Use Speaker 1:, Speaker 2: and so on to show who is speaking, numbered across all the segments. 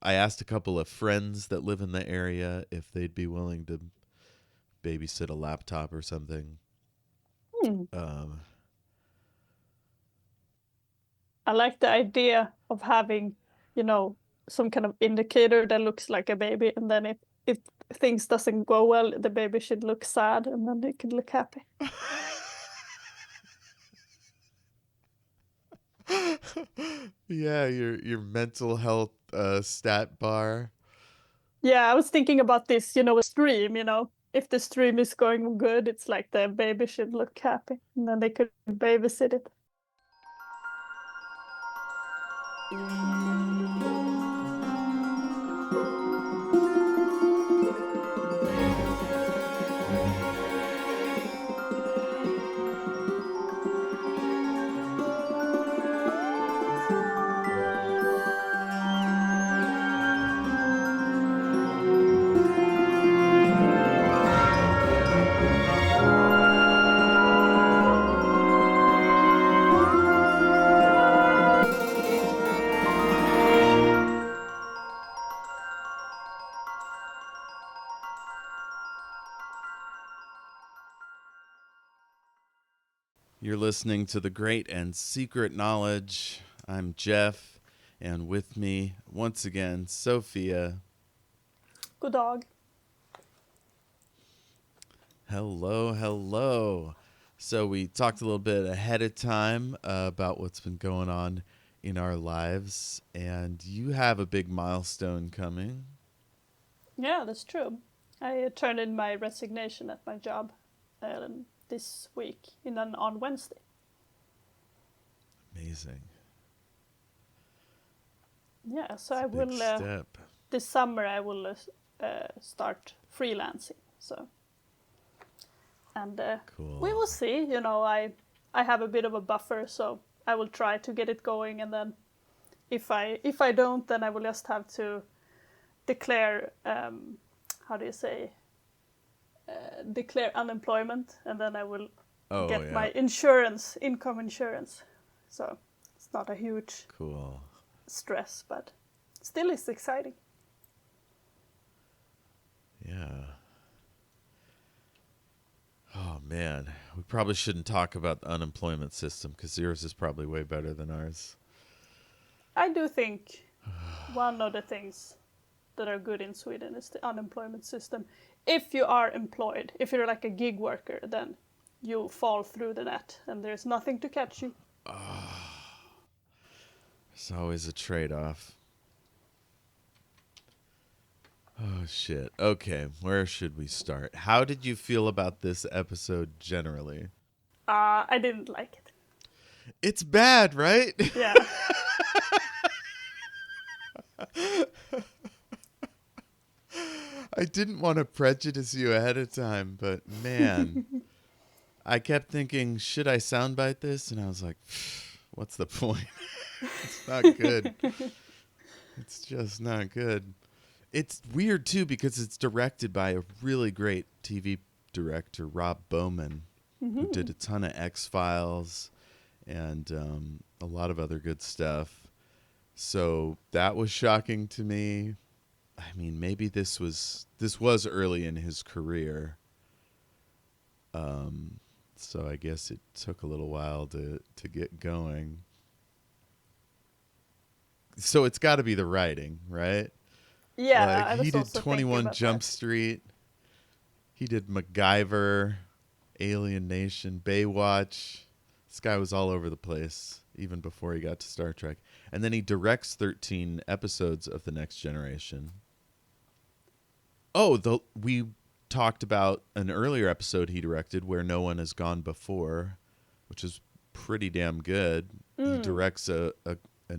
Speaker 1: I asked a couple of friends that live in the area if they'd be willing to babysit a laptop or something.
Speaker 2: Hmm.
Speaker 1: Um,
Speaker 2: I like the idea of having, you know, some kind of indicator that looks like a baby, and then if things doesn't go well, the baby should look sad, and then it could look happy.
Speaker 1: yeah, your mental health stat bar.
Speaker 2: Yeah, I was thinking about this, a stream, if the stream is going good, it's like the baby should look happy, and then they could babysit it.
Speaker 1: You're listening to The Great and Secret Knowledge. I'm Jeff, and with me, once again, Sophia.
Speaker 2: Good dog.
Speaker 1: Hello, hello. So, we talked a little bit ahead of time about what's been going on in our lives, and you have a big milestone coming.
Speaker 2: Yeah, that's true. I turned in my resignation at my job this week on Wednesday.
Speaker 1: Amazing.
Speaker 2: Yeah, so
Speaker 1: It's
Speaker 2: I
Speaker 1: a big
Speaker 2: will
Speaker 1: step.
Speaker 2: this summer I will start freelancing. So, and we
Speaker 1: Cool.
Speaker 2: will see. I have a bit of a buffer, so I will try to get it going, and then if I don't, then I will just have to declare how do you say declare unemployment, and then I will
Speaker 1: Oh,
Speaker 2: get
Speaker 1: yeah.
Speaker 2: my income insurance. So it's not a huge
Speaker 1: Cool.
Speaker 2: stress, but still it's exciting.
Speaker 1: Yeah. Oh, man. We probably shouldn't talk about the unemployment system because yours is probably way better than ours.
Speaker 2: I do think one of the things that are good in Sweden is the unemployment system. If you are employed, if you're like a gig worker, then you fall through the net and there's nothing to catch you.
Speaker 1: There's always a trade off. Oh, shit. Okay, where should we start? How did you feel about this episode generally?
Speaker 2: I didn't like it.
Speaker 1: It's bad, right?
Speaker 2: Yeah.
Speaker 1: I didn't want to prejudice you ahead of time, but man, I kept thinking, should I soundbite this? And I was like, what's the point? It's not good. It's just not good. It's weird too because it's directed by a really great TV director, Rob Bowman, who did a ton of X Files and a lot of other good stuff. So that was shocking to me. I mean, maybe this was early in his career. So I guess it took a little while to get going. So it's got to be the writing, right?
Speaker 2: Yeah,
Speaker 1: Like
Speaker 2: I
Speaker 1: he
Speaker 2: was
Speaker 1: did
Speaker 2: also thinking
Speaker 1: 21
Speaker 2: about
Speaker 1: Jump
Speaker 2: that.
Speaker 1: Street. He did MacGyver, Alien Nation, Baywatch. This guy was all over the place even before he got to Star Trek. And then he directs 13 episodes of The Next Generation. Oh, we talked about an earlier episode he directed Where No One Has Gone Before, which is pretty damn good. He directs an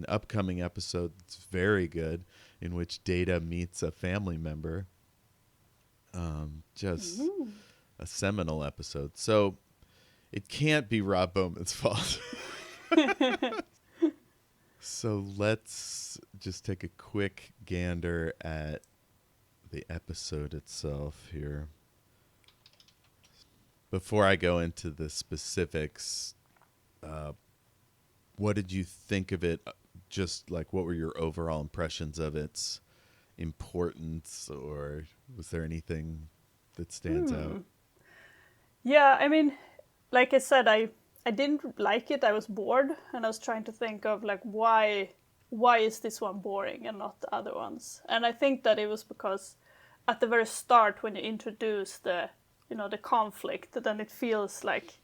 Speaker 1: upcoming episode that's very good in which Data meets a family member. Just a seminal episode. So it can't be Rob Bowman's fault. So let's just take a quick gander at the episode itself here. Before I go into the specifics, what did you think of it? Just like, what were your overall impressions of its importance, or was there anything that stands out?
Speaker 2: Yeah, I mean, like I said, I didn't like it. I was bored, and I was trying to think of like why is this one boring and not the other ones? And I think that it was because at the very start, when you introduce the the conflict, then it feels like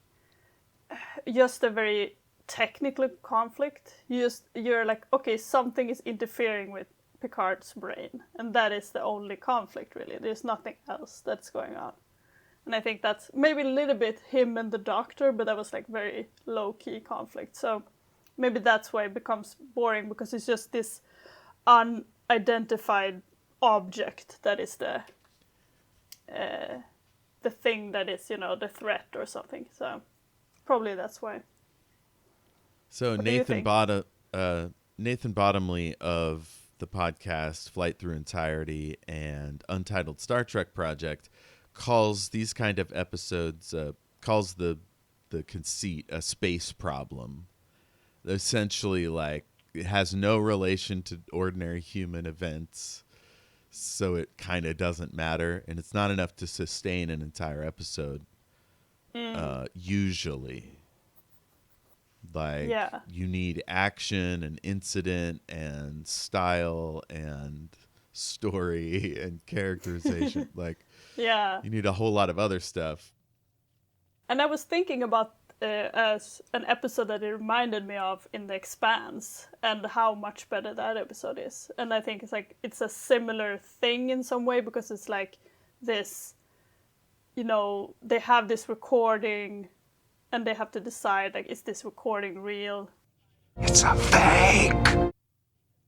Speaker 2: just a very technical conflict. You're like, okay, something is interfering with Picard's brain, and that is the only conflict really. There's nothing else that's going on. And I think that's maybe a little bit him and the doctor, but that was like very low key conflict. So maybe that's why it becomes boring, because it's just this unidentified object that is the thing that is, the threat or something. So probably that's why.
Speaker 1: So
Speaker 2: What
Speaker 1: Nathan Bottomley of the podcast Flight Through Entirety and Untitled Star Trek Project calls these kind of episodes, calls the conceit a space problem. Essentially, like, it has no relation to ordinary human events, so it kind of doesn't matter, and it's not enough to sustain an entire episode. Usually, like, you need action and incident and style and story and characterization. Like, you need a whole lot of other stuff.
Speaker 2: And I was thinking about as an episode that it reminded me of in The Expanse, and how much better that episode is. And I think it's a similar thing in some way, because it's like this, they have this recording and they have to decide, like, is this recording real?
Speaker 3: It's a fake!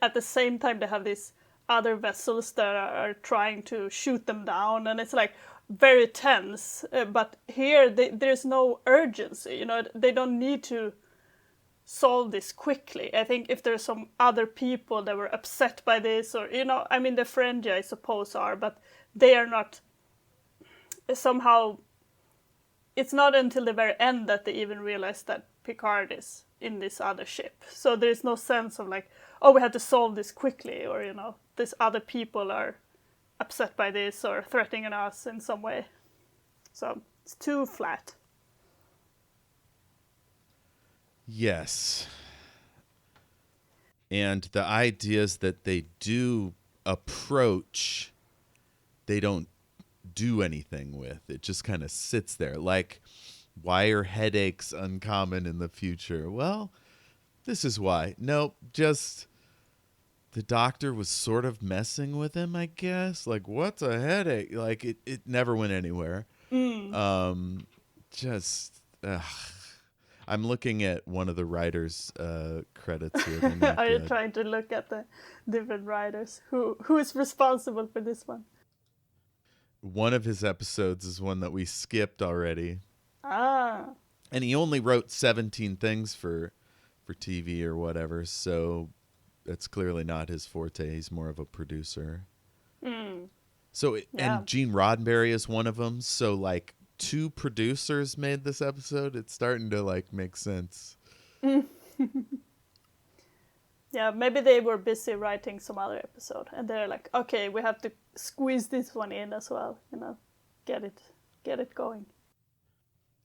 Speaker 2: At the same time, they have these other vessels that are trying to shoot them down, and it's like very tense. But here, there's no urgency. They don't need to solve this quickly. I think if there's some other people that were upset by this, or I mean, the Ferengi, I suppose, are, but they are not. Somehow, it's not until the very end that they even realize that Picard is in this other ship. So there's no sense of like, oh, we have to solve this quickly, or these other people are upset by this or threatening us in some way. So it's too flat.
Speaker 1: Yes. And the ideas that they do approach, they don't do anything with. It just kind of sits there. Like, why are headaches uncommon in the future? Well, this is why. Nope, just the doctor was sort of messing with him, I guess. Like, what's a headache? Like, it never went anywhere. I'm looking at one of the writers' credits here.
Speaker 2: Are you trying to look at the different writers? Who is responsible for this one?
Speaker 1: One of his episodes is one that we skipped already.
Speaker 2: Ah.
Speaker 1: And he only wrote 17 things for TV or whatever, so that's clearly not his forte. He's more of a producer. So, and Gene Roddenberry is one of them. So, like, 2 producers made this episode. It's starting to, like, make sense.
Speaker 2: Yeah, maybe they were busy writing some other episode, and they're like, okay, we have to squeeze this one in as well, get it going.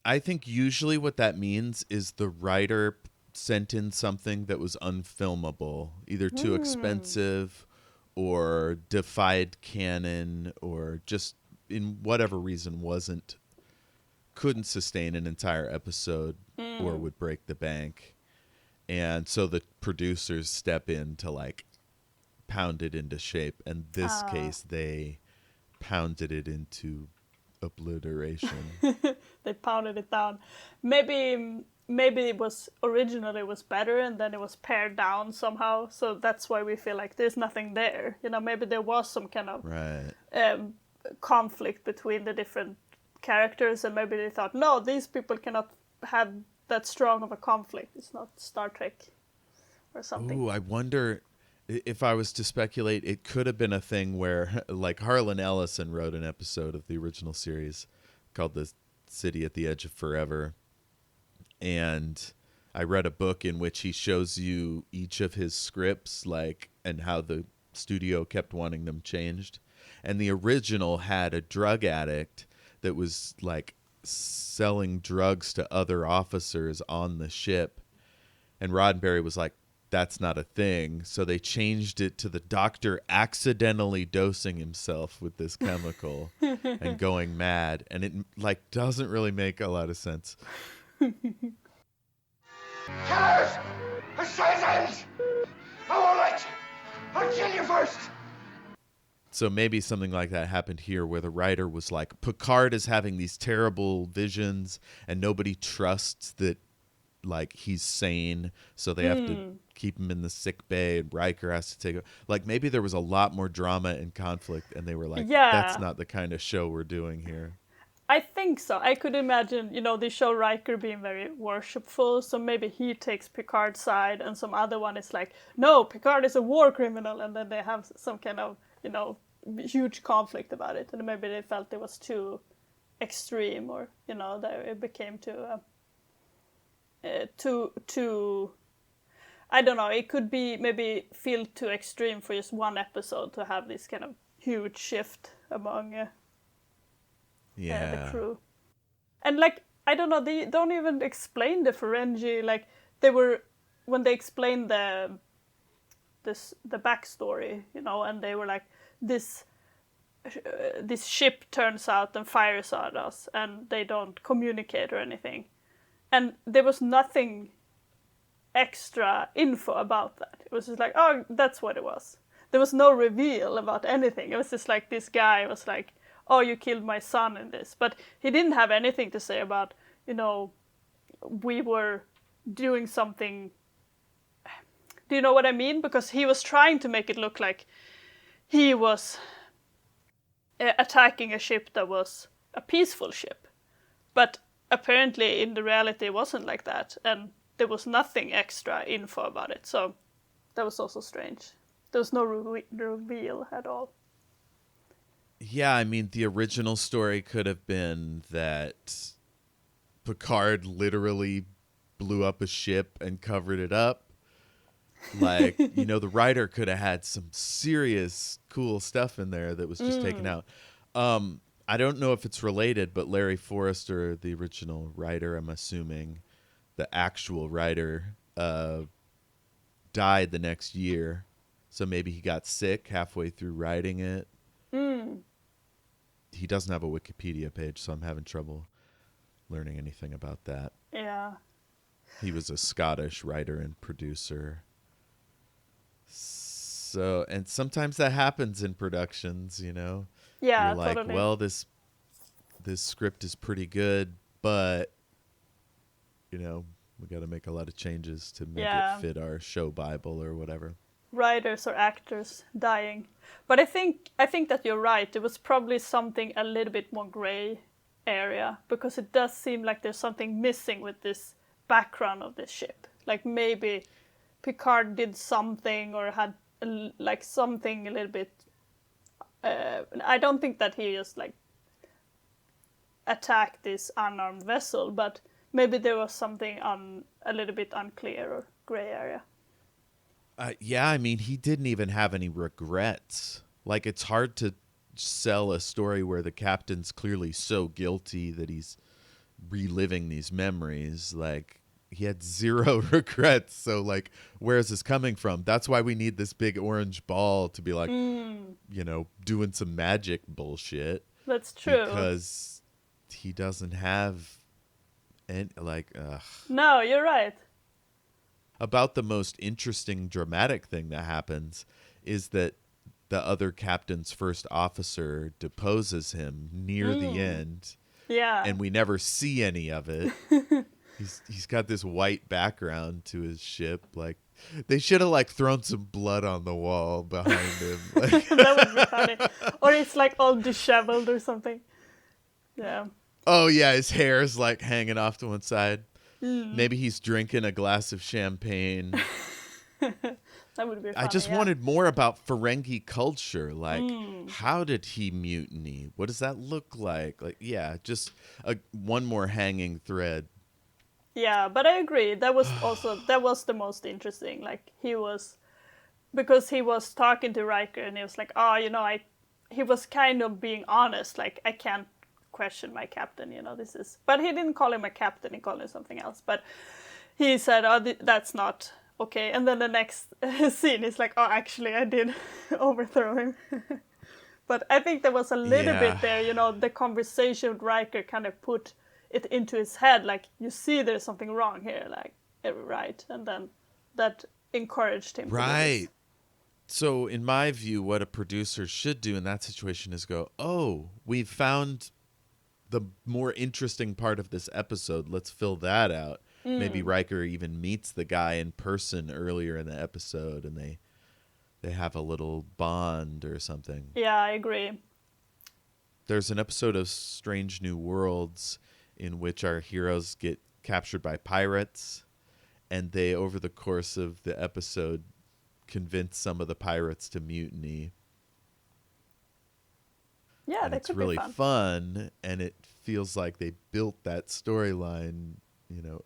Speaker 1: I think usually what that means is the writer sent in something that was unfilmable, either too expensive or defied canon, or just in whatever reason couldn't sustain an entire episode or would break the bank. And so the producers step in to, like, pound it into shape. In this case, they pounded it into obliteration.
Speaker 2: They pounded it down. Maybe it was originally better, and then it was pared down somehow. So that's why we feel like there's nothing there. Maybe there was some kind of conflict between the different characters, and maybe they thought, no, these people cannot have that strong of a conflict. It's not Star Trek or something.
Speaker 1: Ooh, I wonder, if I was to speculate, it could have been a thing where, like, Harlan Ellison wrote an episode of the original series called The City at the Edge of Forever. And I read a book in which he shows you each of his scripts, like, and how the studio kept wanting them changed. And the original had a drug addict that was like selling drugs to other officers on the ship. And Roddenberry was like, that's not a thing. So they changed it to the doctor accidentally dosing himself with this chemical and going mad. And it like doesn't really make a lot of sense.
Speaker 3: Killers! Assassins! I won't let you! I'll kill you first!
Speaker 1: So maybe something like that happened here where the writer was like, Picard is having these terrible visions and nobody trusts that like he's sane, so they have to keep him in the sick bay and Riker has to take it. Like maybe there was a lot more drama and conflict and they were like, that's not the kind of show we're doing here.
Speaker 2: I think so. I could imagine, they show Riker being very worshipful, so maybe he takes Picard's side and some other one is like, no, Picard is a war criminal, and then they have some kind of, huge conflict about it, and maybe they felt it was too extreme, or, that it became too I don't know, it could be maybe feel too extreme for just one episode to have this kind of huge shift among the crew. And like, I don't know, they don't even explain the Ferengi, like they were, when they explained the backstory, and they were like, this ship turns out and fires at us and they don't communicate or anything. And there was nothing extra info about that. It was just like, oh, that's what it was. There was no reveal about anything. It was just like this guy was like, oh, you killed my son in this. But he didn't have anything to say about, we were doing something. Do you know what I mean? Because he was trying to make it look like he was attacking a ship that was a peaceful ship. But apparently in the reality it wasn't like that, and there was nothing extra info about it, so that was also strange. There was no reveal at all.
Speaker 1: Yeah, I mean, the original story could have been that Picard literally blew up a ship and covered it up. Like, the writer could have had some serious cool stuff in there that was just taken out. I don't know if it's related, but Larry Forrester, the original writer, I'm assuming, the actual writer, died the next year. So maybe he got sick halfway through writing it. He doesn't have a Wikipedia page, so I'm having trouble learning anything about that.
Speaker 2: Yeah.
Speaker 1: He was a Scottish writer and producer. So, and sometimes that happens in productions,
Speaker 2: Yeah,
Speaker 1: You're like,
Speaker 2: totally.
Speaker 1: well, this script is pretty good, but we got to make a lot of changes to make it fit our show Bible or whatever.
Speaker 2: Writers or actors dying. But I think that you're right. It was probably something a little bit more gray area, because it does seem like there's something missing with this background of this ship. Like maybe Picard did something or had like something a little bit. I don't think that he just like attacked this unarmed vessel, but maybe there was something a little bit unclear or gray area.
Speaker 1: Yeah, I mean, he didn't even have any regrets. Like, it's hard to sell a story where the captain's clearly so guilty that he's reliving these memories. Like, he had zero regrets. So, like, where is this coming from? That's why we need this big orange ball to be like, doing some magic bullshit.
Speaker 2: That's true.
Speaker 1: Because he doesn't have any,
Speaker 2: No, you're right.
Speaker 1: About the most interesting dramatic thing that happens is that the other captain's first officer deposes him near the end.
Speaker 2: Yeah.
Speaker 1: And we never see any of it. He's got this white background to his ship. Like, they should have thrown some blood on the wall behind him.
Speaker 2: That would be funny. Or it's like all disheveled or something. Yeah.
Speaker 1: Oh yeah, his hair is hanging off to one side. Maybe he's drinking a glass of champagne.
Speaker 2: That would be funny.
Speaker 1: I just wanted more about Ferengi culture. How did he mutiny? What does that look like? Just one more hanging thread.
Speaker 2: Yeah, but I agree. That was the most interesting. Like, he was because he was talking to Riker and he was like, oh, he was kind of being honest, like, I can't question my captain, this is, but he didn't call him a captain, he called him something else, but he said, oh, that's not okay, and then the next scene is like, oh, actually I did overthrow him. But I think there was a little bit there, the conversation with Riker kind of put it into his head, like, you see there's something wrong here, like, right, and then that encouraged him to do this.
Speaker 1: So in my view, what a producer should do in that situation is go, oh, we've found the more interesting part of this episode. Let's fill that out. Maybe Riker even meets the guy in person earlier in the episode and they have a little bond or something.
Speaker 2: Yeah, I agree.
Speaker 1: There's an episode of Strange New Worlds in which our heroes get captured by pirates, and they, over the course of the episode, convince some of the pirates to mutiny.
Speaker 2: Yeah,
Speaker 1: and
Speaker 2: that
Speaker 1: it's
Speaker 2: could
Speaker 1: really
Speaker 2: be fun.
Speaker 1: fun, and it feels like they built that storyline,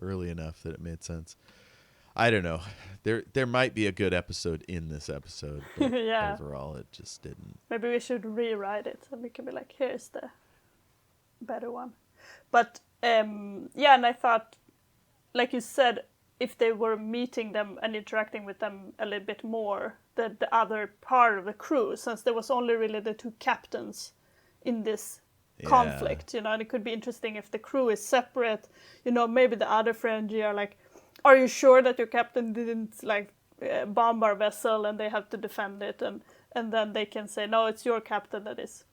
Speaker 1: early enough that it made sense. I don't know. There might be a good episode in this episode, but
Speaker 2: Yeah.
Speaker 1: overall it just didn't.
Speaker 2: Maybe we should rewrite it and we can be like, here's the better one. But and I thought, like you said, if they were meeting them and interacting with them a little bit more, the other part of the crew, since there was only really the two captains in this conflict, and it could be interesting if the crew is separate, maybe the other Ferengi are like, are you sure that your captain didn't bomb our vessel and they have to defend it, and then they can say, no, it's your captain that is,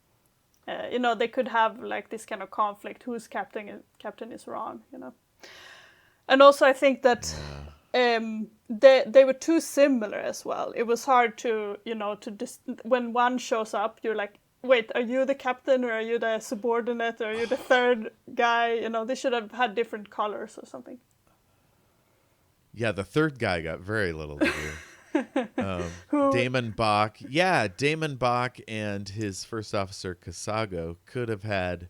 Speaker 2: they could have like this kind of conflict, whose captain is wrong, And also I think that they were too similar as well. It was hard to, when one shows up, you're like, wait, are you the captain or are you the subordinate or are you the third guy? They should have had different colors or something.
Speaker 1: Yeah, the third guy got very little to do. Damon Bach. Yeah, Damon Bach and his first officer, Kasago, could have had,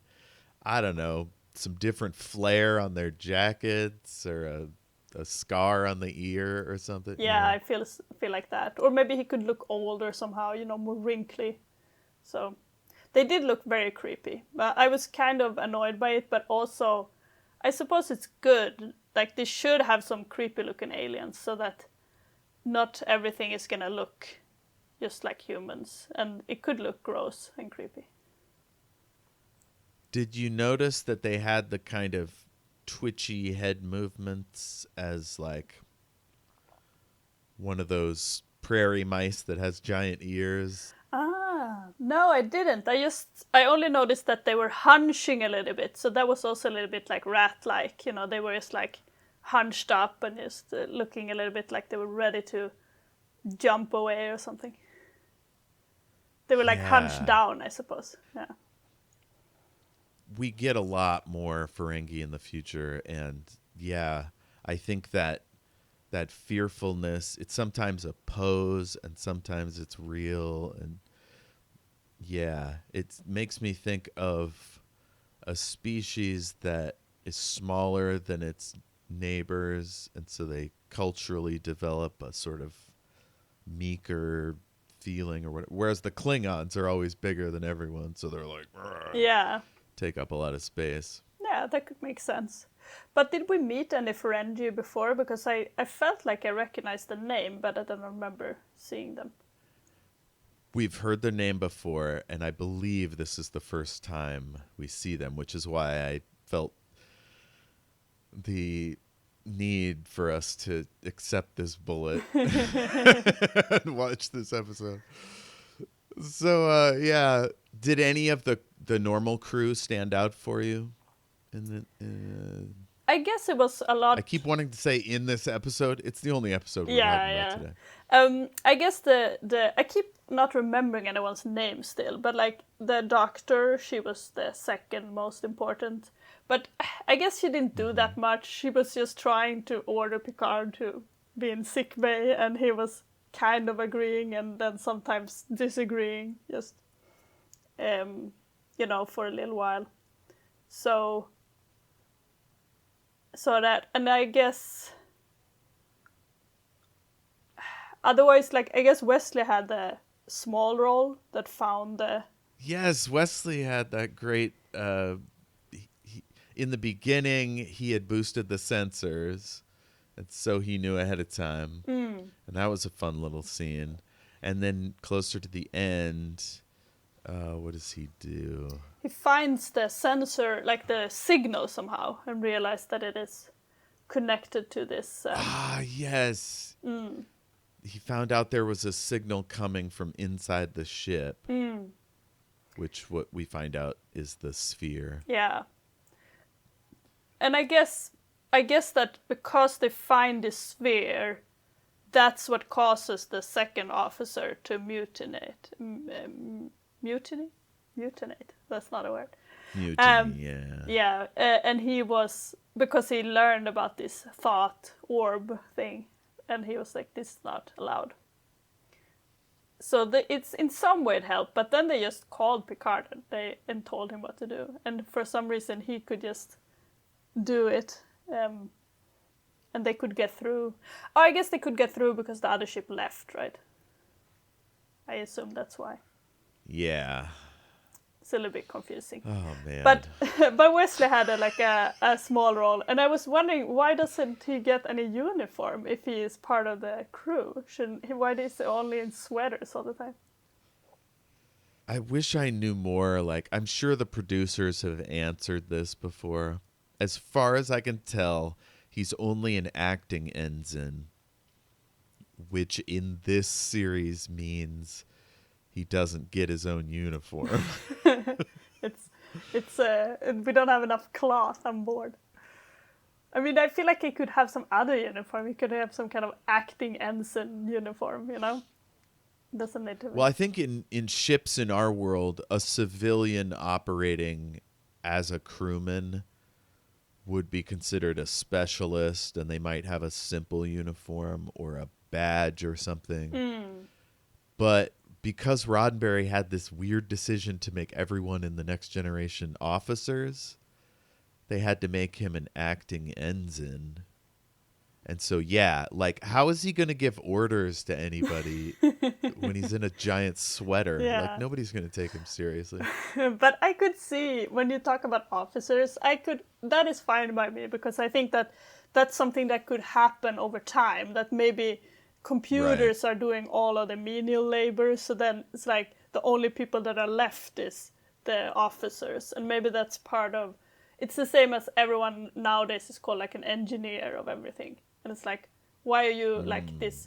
Speaker 1: I don't know, some different flair on their jackets or a scar on the ear or something.
Speaker 2: Yeah, I feel like that. Or maybe he could look older somehow, more wrinkly. So they did look very creepy. But I was kind of annoyed by it, but also I suppose it's good. Like, they should have some creepy looking aliens so that not everything is gonna look just like humans. And it could look gross and creepy.
Speaker 1: Did you notice that they had the kind of twitchy head movements as like one of those prairie mice that has giant ears?
Speaker 2: No, I didn't. I only noticed that they were hunching a little bit. So that was also a little bit like rat-like. They were just like hunched up and just looking a little bit like they were ready to jump away or something. They were like hunched down, I suppose. Yeah.
Speaker 1: We get a lot more Ferengi in the future, and I think that fearfulness, it's sometimes a pose and sometimes it's real, and it makes me think of a species that is smaller than its neighbors, and so they culturally develop a sort of meeker feeling or whatever, whereas the Klingons are always bigger than everyone, so they're like, take up a lot of space.
Speaker 2: Yeah, that could make sense. But did we meet any Ferengi before? Because I felt like I recognized the name, but I don't remember seeing them.
Speaker 1: We've heard their name before, and I believe this is the first time we see them, which is why I felt the need for us to accept this bullet and watch this episode. So, did any of the normal crew stand out for you?
Speaker 2: I guess it was a lot.
Speaker 1: I keep wanting to say in this episode. It's the only episode we're talking about today.
Speaker 2: I guess I keep not remembering anyone's name still, but like the doctor, she was the second most important. But I guess she didn't do that much. She was just trying to order Picard to be in sick bay, and he was kind of agreeing and then sometimes disagreeing, just for a little while. So that, and I guess Otherwise, like, I guess Wesley had the small role that found the...
Speaker 1: Yes, Wesley had that great... in the beginning, he had boosted the sensors, and so he knew ahead of time. And that was a fun little scene. And then closer to the end, what does he do?
Speaker 2: He finds the sensor, like the signal somehow, and realizes that it is connected to this...
Speaker 1: yes. He found out there was a signal coming from inside the ship, which what we find out is the sphere.
Speaker 2: Yeah. And I guess that because they find the sphere, that's what causes the second officer to mutinate. Mutinate? That's not a word.
Speaker 1: Mutiny,
Speaker 2: Yeah, and he was, because he learned about this thought orb thing, and he was like, this is not allowed. So it's in some way it helped, but then they just called Picard and told him what to do. And for some reason he could just do it, and they could get through. Oh, I guess they could get through because the other ship left, right? I assume that's why.
Speaker 1: Yeah.
Speaker 2: It's a little bit confusing.
Speaker 1: Oh, man.
Speaker 2: But Wesley had a small role, and I was wondering, why doesn't he get any uniform if he is part of the crew? Why is he only in sweaters all the time?
Speaker 1: I wish I knew more. Like, I'm sure the producers have answered this before. As far as I can tell, he's only an acting ensign, which in this series means he doesn't get his own uniform.
Speaker 2: it's we don't have enough cloth on board. I mean, I feel like he could have some other uniform. He could have some kind of acting ensign uniform, you know? Doesn't need to be.
Speaker 1: Well, I think in ships in our world, a civilian operating as a crewman would be considered a specialist, and they might have a simple uniform or a badge or something. But because Roddenberry had this weird decision to make everyone in the Next Generation officers, they had to make him an acting ensign. And so, yeah, like, how is he going to give orders to anybody when he's in a giant sweater?
Speaker 2: Yeah.
Speaker 1: Like, nobody's going to take him seriously.
Speaker 2: But I could see, when you talk about officers, that is fine by me, because I think that that's something that could happen over time, that maybe computers are doing all of the menial labor, so then it's like the only people that are left is the officers, and maybe that's part of... It's the same as everyone nowadays is called like an engineer of everything. And it's like, why are you like this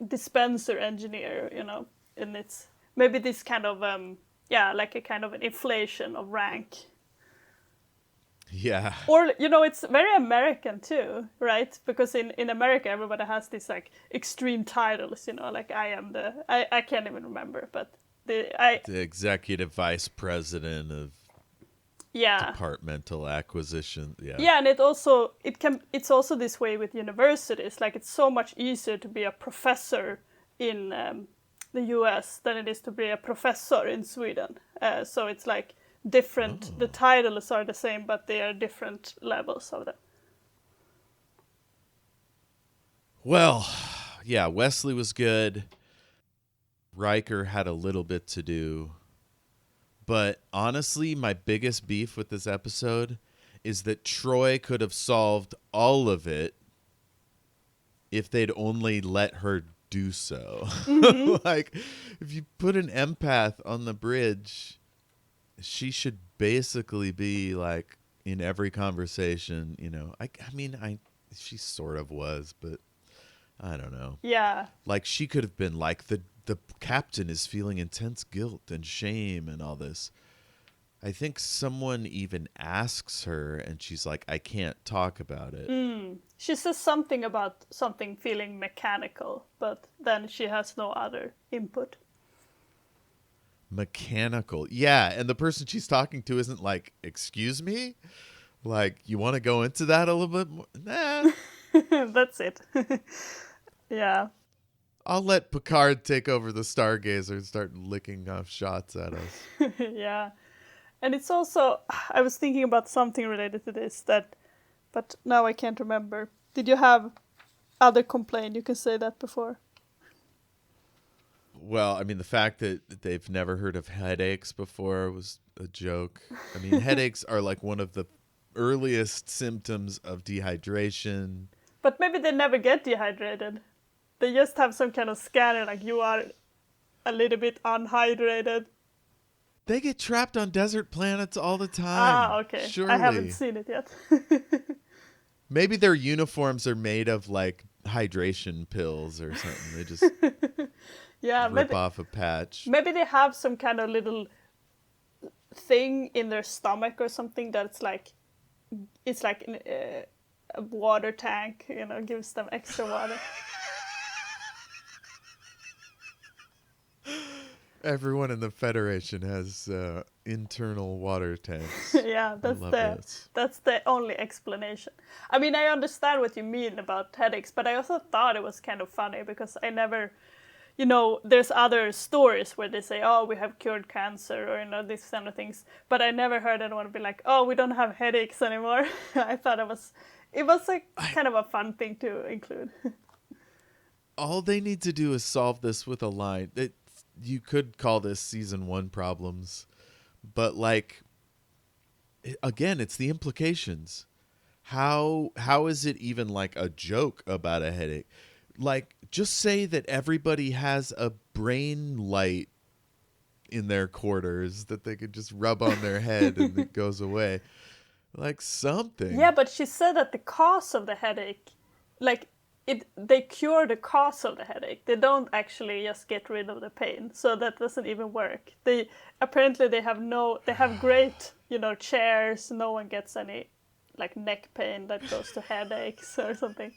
Speaker 2: dispenser engineer, you know? And it's maybe this kind of, like a kind of an inflation of rank.
Speaker 1: Yeah.
Speaker 2: Or, you know, it's very American too, right? Because in America, everybody has these like extreme titles, you know, like I can't even remember, but the
Speaker 1: executive vice president of departmental acquisition. Yeah,
Speaker 2: and it's also this way with universities. Like, it's so much easier to be a professor in the US than it is to be a professor in Sweden. So it's like different. The titles are the same, but they are different levels of them.
Speaker 1: Well, yeah, Wesley was good. Riker had a little bit to do. But honestly, my biggest beef with this episode is that Troy could have solved all of it if they'd only let her do so. Like, if you put an empath on the bridge, she should basically be like in every conversation, you know. I mean, she sort of was, but I don't know.
Speaker 2: Yeah.
Speaker 1: Like, she could have been like, the captain is feeling intense guilt and shame and all this. I think someone even asks her and she's like, I can't talk about it.
Speaker 2: She says something about something feeling mechanical, but then she has no other input.
Speaker 1: Mechanical. Yeah, and the person she's talking to isn't like, excuse me? Like, you want to go into that a little bit more? Nah.
Speaker 2: That's it. Yeah.
Speaker 1: I'll let Picard take over the Stargazer and start licking off shots at us.
Speaker 2: Yeah. And it's also, I was thinking about something related to this, but now I can't remember. Did you have other complaint? You can say that before.
Speaker 1: Well, I mean, the fact that they've never heard of headaches before was a joke. I mean, headaches are like one of the earliest symptoms of dehydration.
Speaker 2: But maybe they never get dehydrated. They just have some kind of scanner, like you are a little bit unhydrated.
Speaker 1: They get trapped on desert planets all the time.
Speaker 2: Ah, okay.
Speaker 1: Surely.
Speaker 2: I haven't seen it yet.
Speaker 1: Maybe their uniforms are made of like hydration pills or something. They just
Speaker 2: Yeah,
Speaker 1: rip off a patch.
Speaker 2: maybe they have some kind of little thing in their stomach or something that's like, it's like a water tank, you know, gives them extra water.
Speaker 1: Everyone in the Federation has internal water tanks.
Speaker 2: Yeah, that's the only explanation. I mean, I understand what you mean about headaches, but I also thought it was kind of funny because I never, you know, there's other stories where they say, oh, we have cured cancer, or, you know, these kind of things, but I never heard anyone be like, oh, we don't have headaches anymore. I thought it was like kind of a fun thing to include.
Speaker 1: All they need to do is solve this with a line. You could call this season 1 problems, but like, again, it's the implications. How is it even like a joke about a headache? Like, just say that everybody has a brain light in their quarters that they could just rub on their head and it goes away. Like something.
Speaker 2: Yeah, but she said that the cause of the headache, like, they cure the cause of the headache. They don't actually just get rid of the pain. So that doesn't even work. They have great, you know, chairs. No one gets any like neck pain that goes to headaches or something.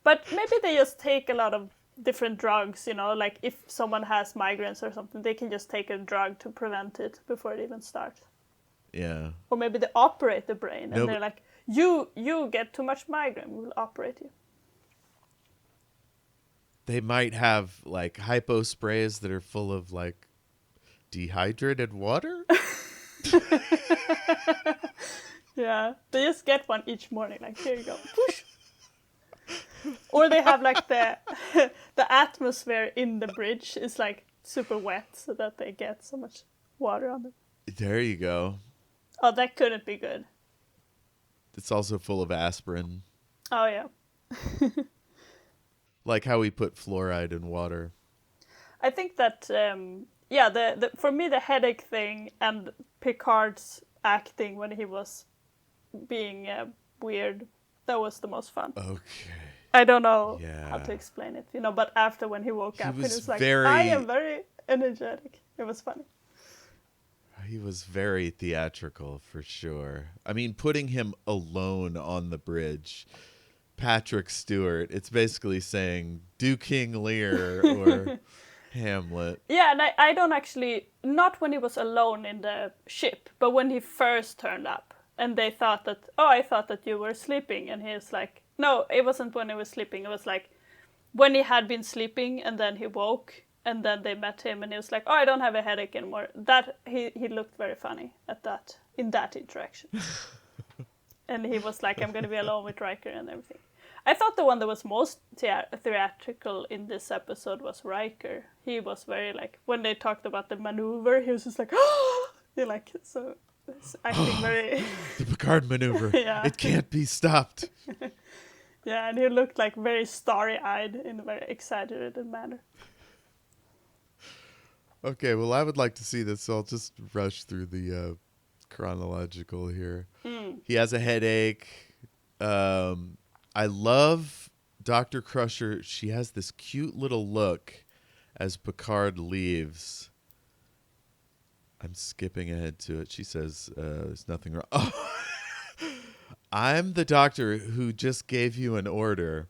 Speaker 2: But maybe they just take a lot of different drugs, you know, like if someone has migraines or something, they can just take a drug to prevent it before it even starts.
Speaker 1: Yeah.
Speaker 2: Or maybe they operate the brain and they're like, you get too much migraine, we'll operate you.
Speaker 1: They might have like hypo sprays that are full of like dehydrated water.
Speaker 2: Yeah, they just get one each morning. Like, here you go, push. Or they have like the atmosphere in the bridge is like super wet, so that they get so much water on them.
Speaker 1: There you go.
Speaker 2: Oh, that couldn't be good.
Speaker 1: It's also full of aspirin.
Speaker 2: Oh yeah.
Speaker 1: Like how we put fluoride in water.
Speaker 2: I think that the for me the headache thing and Picard's acting when he was being weird, that was the most fun.
Speaker 1: Okay.
Speaker 2: I don't know how to explain it, you know, but after when he woke up, he was like, I am very energetic. It was funny.
Speaker 1: He was very theatrical for sure. I mean, putting him alone on the bridge, Patrick Stewart, it's basically saying, do King Lear or Hamlet.
Speaker 2: Yeah, and I don't actually, not when he was alone in the ship, but when he first turned up and they thought that, oh, I thought that you were sleeping. And he was like, no, it wasn't when he was sleeping. It was like when he had been sleeping and then he woke and then they met him and he was like, oh, I don't have a headache anymore. That he looked very funny in that interaction. And he was like, I'm going to be alone with Riker and everything. I thought the one that was most theatrical in this episode was Riker. He was very like, when they talked about the maneuver, he was just like, oh, he like, so acting very...
Speaker 1: The Picard maneuver.
Speaker 2: Yeah.
Speaker 1: It can't be stopped.
Speaker 2: Yeah, and he looked like very starry-eyed in a very exaggerated manner.
Speaker 1: Okay, well, I would like to see this, so I'll just rush through the chronological here. He has a headache. I love Dr. Crusher. She has this cute little look as Picard leaves. I'm skipping ahead to it. She says, there's nothing wrong. Oh. I'm the doctor who just gave you an order.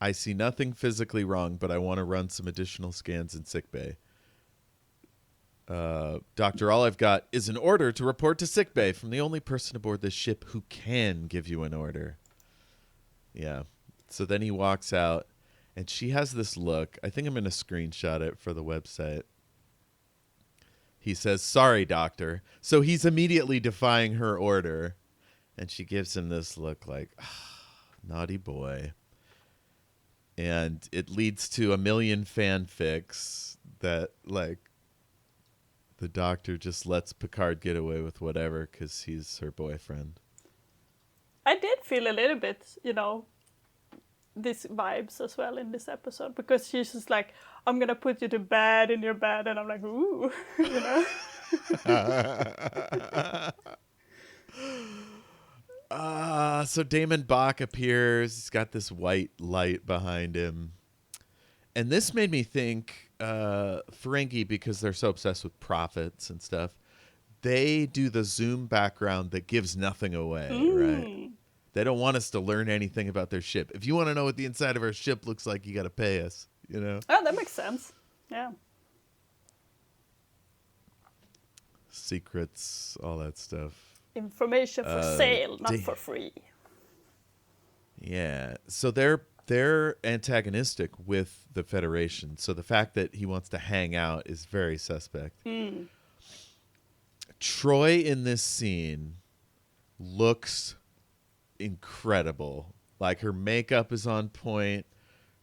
Speaker 1: I see nothing physically wrong, but I want to run some additional scans in sickbay. Doctor, all I've got is an order to report to sickbay from the only person aboard this ship who can give you an order. Yeah. So then he walks out, and she has this look. I think I'm going to screenshot it for the website. He says, sorry, doctor. So he's immediately defying her order. And she gives him this look like, naughty boy. And it leads to a million fanfics that, like, the Doctor just lets Picard get away with whatever because he's her boyfriend.
Speaker 2: I did feel a little bit, these vibes as well in this episode, because she's just like, I'm gonna put you to bed in your bed, and I'm like, ooh,
Speaker 1: So Damon Bach appears. He's got this white light behind him. And this made me think, Ferengi, because they're so obsessed with profits and stuff, they do the Zoom background that gives nothing away, right? They don't want us to learn anything about their ship. If you want to know what the inside of our ship looks like, you got to pay us,
Speaker 2: Oh, that makes sense. Yeah.
Speaker 1: Secrets, all that stuff.
Speaker 2: Information for sale, not for free.
Speaker 1: Yeah. So they're antagonistic with the Federation. So the fact that he wants to hang out is very suspect. Troy in this scene looks incredible. Like, her makeup is on point.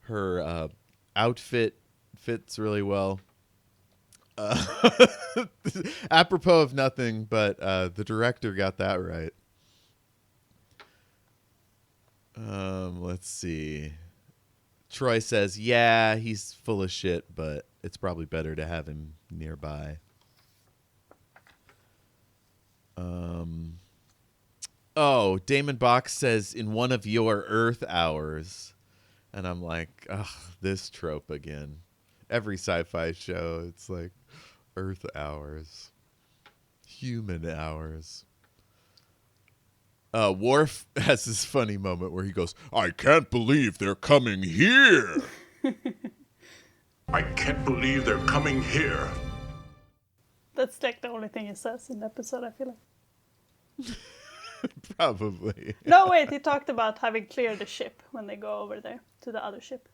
Speaker 1: Her outfit fits really well. Apropos of nothing, but the director got that right. Let's see. Troy says, yeah, he's full of shit, but it's probably better to have him nearby. Oh, Damon Box says, in one of your Earth hours. And I'm like, ugh, this trope again. Every sci-fi show, it's like Earth hours. Human hours. Worf has this funny moment where he goes, I can't believe they're coming here.
Speaker 3: I can't believe they're coming here.
Speaker 2: That's like the only thing he says in the episode, I feel like.
Speaker 1: Probably.
Speaker 2: No, wait, he talked about having cleared the ship when they go over there to the other ship.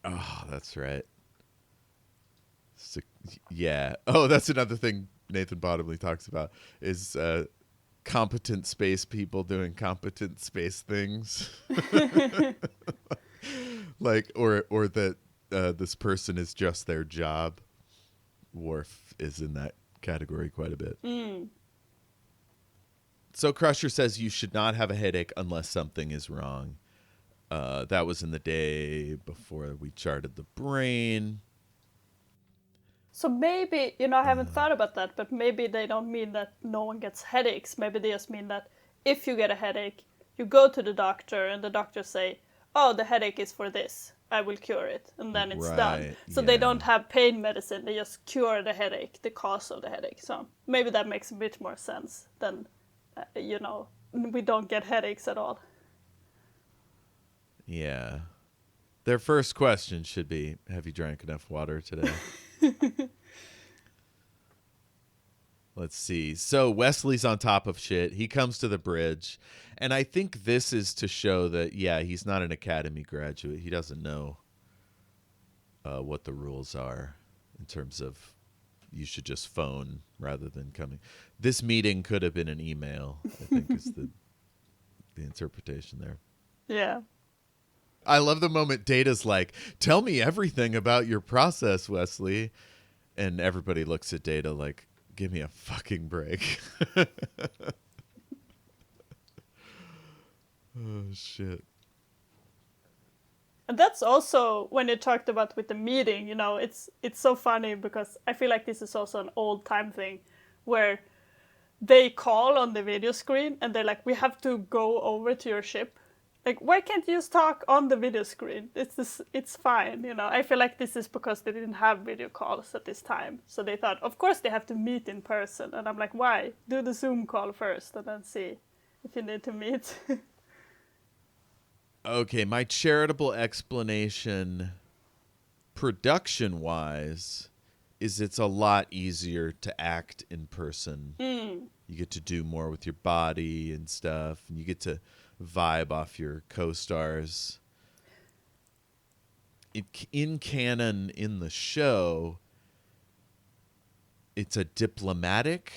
Speaker 1: Oh, that's right. So, yeah. Oh, that's another thing Nathan Bottomley talks about is competent space people doing competent space things. Like, or that this person is just their job. Worf is in that category quite a bit. So Crusher says you should not have a headache unless something is wrong. That was in the day before we charted the brain.
Speaker 2: So maybe, I haven't thought about that, but maybe they don't mean that no one gets headaches. Maybe they just mean that if you get a headache, you go to the doctor and the doctor say, oh, the headache is for this. I will cure it. And then it's done. So they don't have pain medicine. They just cure the headache, the cause of the headache. So maybe that makes a bit more sense than, we don't get headaches at all.
Speaker 1: Yeah. Their first question should be, have you drank enough water today? Let's see. So Wesley's on top of shit. He comes to the bridge. And I think this is to show that, yeah, he's not an academy graduate. He doesn't know what the rules are in terms of you should just phone rather than coming. This meeting could have been an email, I think is the interpretation there.
Speaker 2: Yeah.
Speaker 1: I love the moment Data's like, tell me everything about your process, Wesley. And everybody looks at Data like, give me a fucking break. Oh, shit.
Speaker 2: And that's also when you talked about with the meeting, it's so funny because I feel like this is also an old time thing where they call on the video screen and they're like, we have to go over to your ship. Like, why can't you just talk on the video screen? It's fine, I feel like this is because they didn't have video calls at this time. So they thought, of course they have to meet in person. And I'm like, why? Do the Zoom call first and then see if you need to meet.
Speaker 1: Okay, my charitable explanation, production-wise, is it's a lot easier to act in person. You get to do more with your body and stuff, and you get to vibe off your co-stars. In canon, in the show, it's a diplomatic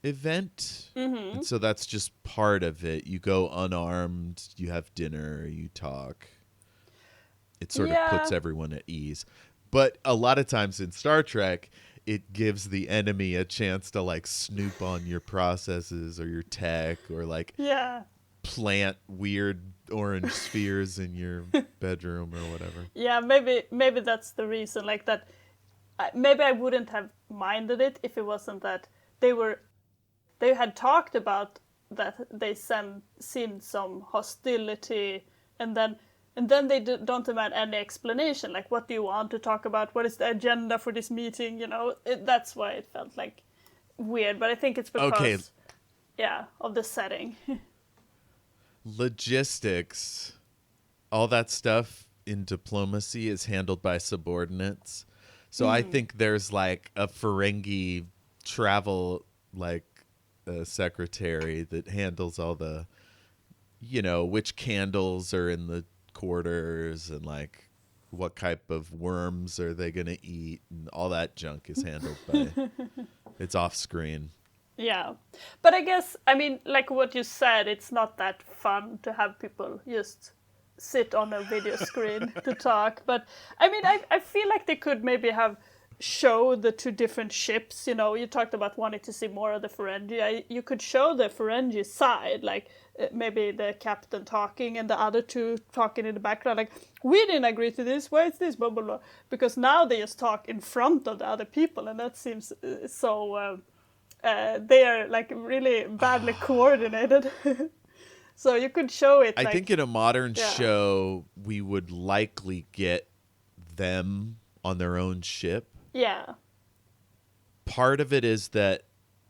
Speaker 1: event. And so that's just part of it. You go unarmed, you have dinner, you talk. It sort of puts everyone at ease. But a lot of times in Star Trek, it gives the enemy a chance to like snoop on your processes or your tech, or like plant weird orange spheres in your bedroom or whatever.
Speaker 2: Yeah, maybe that's the reason. Like that, maybe I wouldn't have minded it if it wasn't that they had talked about that they seen some hostility, and then they don't demand any explanation. Like, what do you want to talk about? What is the agenda for this meeting? You know, that's why it felt like weird. But I think it's because, of the setting.
Speaker 1: Logistics, all that stuff in diplomacy is handled by subordinates. So I think there's like a Ferengi travel like secretary that handles all the, you know, which candles are in the quarters and like what type of worms are they gonna eat, and all that junk is handled by it's off screen.
Speaker 2: Yeah, but I guess, I mean, like what you said, it's not that fun to have people just sit on a video screen to talk. But I mean, I feel like they could maybe have show the two different ships. You know, you talked about wanting to see more of the Ferengi. You could show the Ferengi side, like maybe the captain talking and the other two talking in the background, like, we didn't agree to this, why is this, blah blah blah, because now they just talk in front of the other people, and that seems so they are like really badly coordinated. So you could show it.
Speaker 1: I think in a modern show, we would likely get them on their own ship.
Speaker 2: Yeah.
Speaker 1: Part of it is that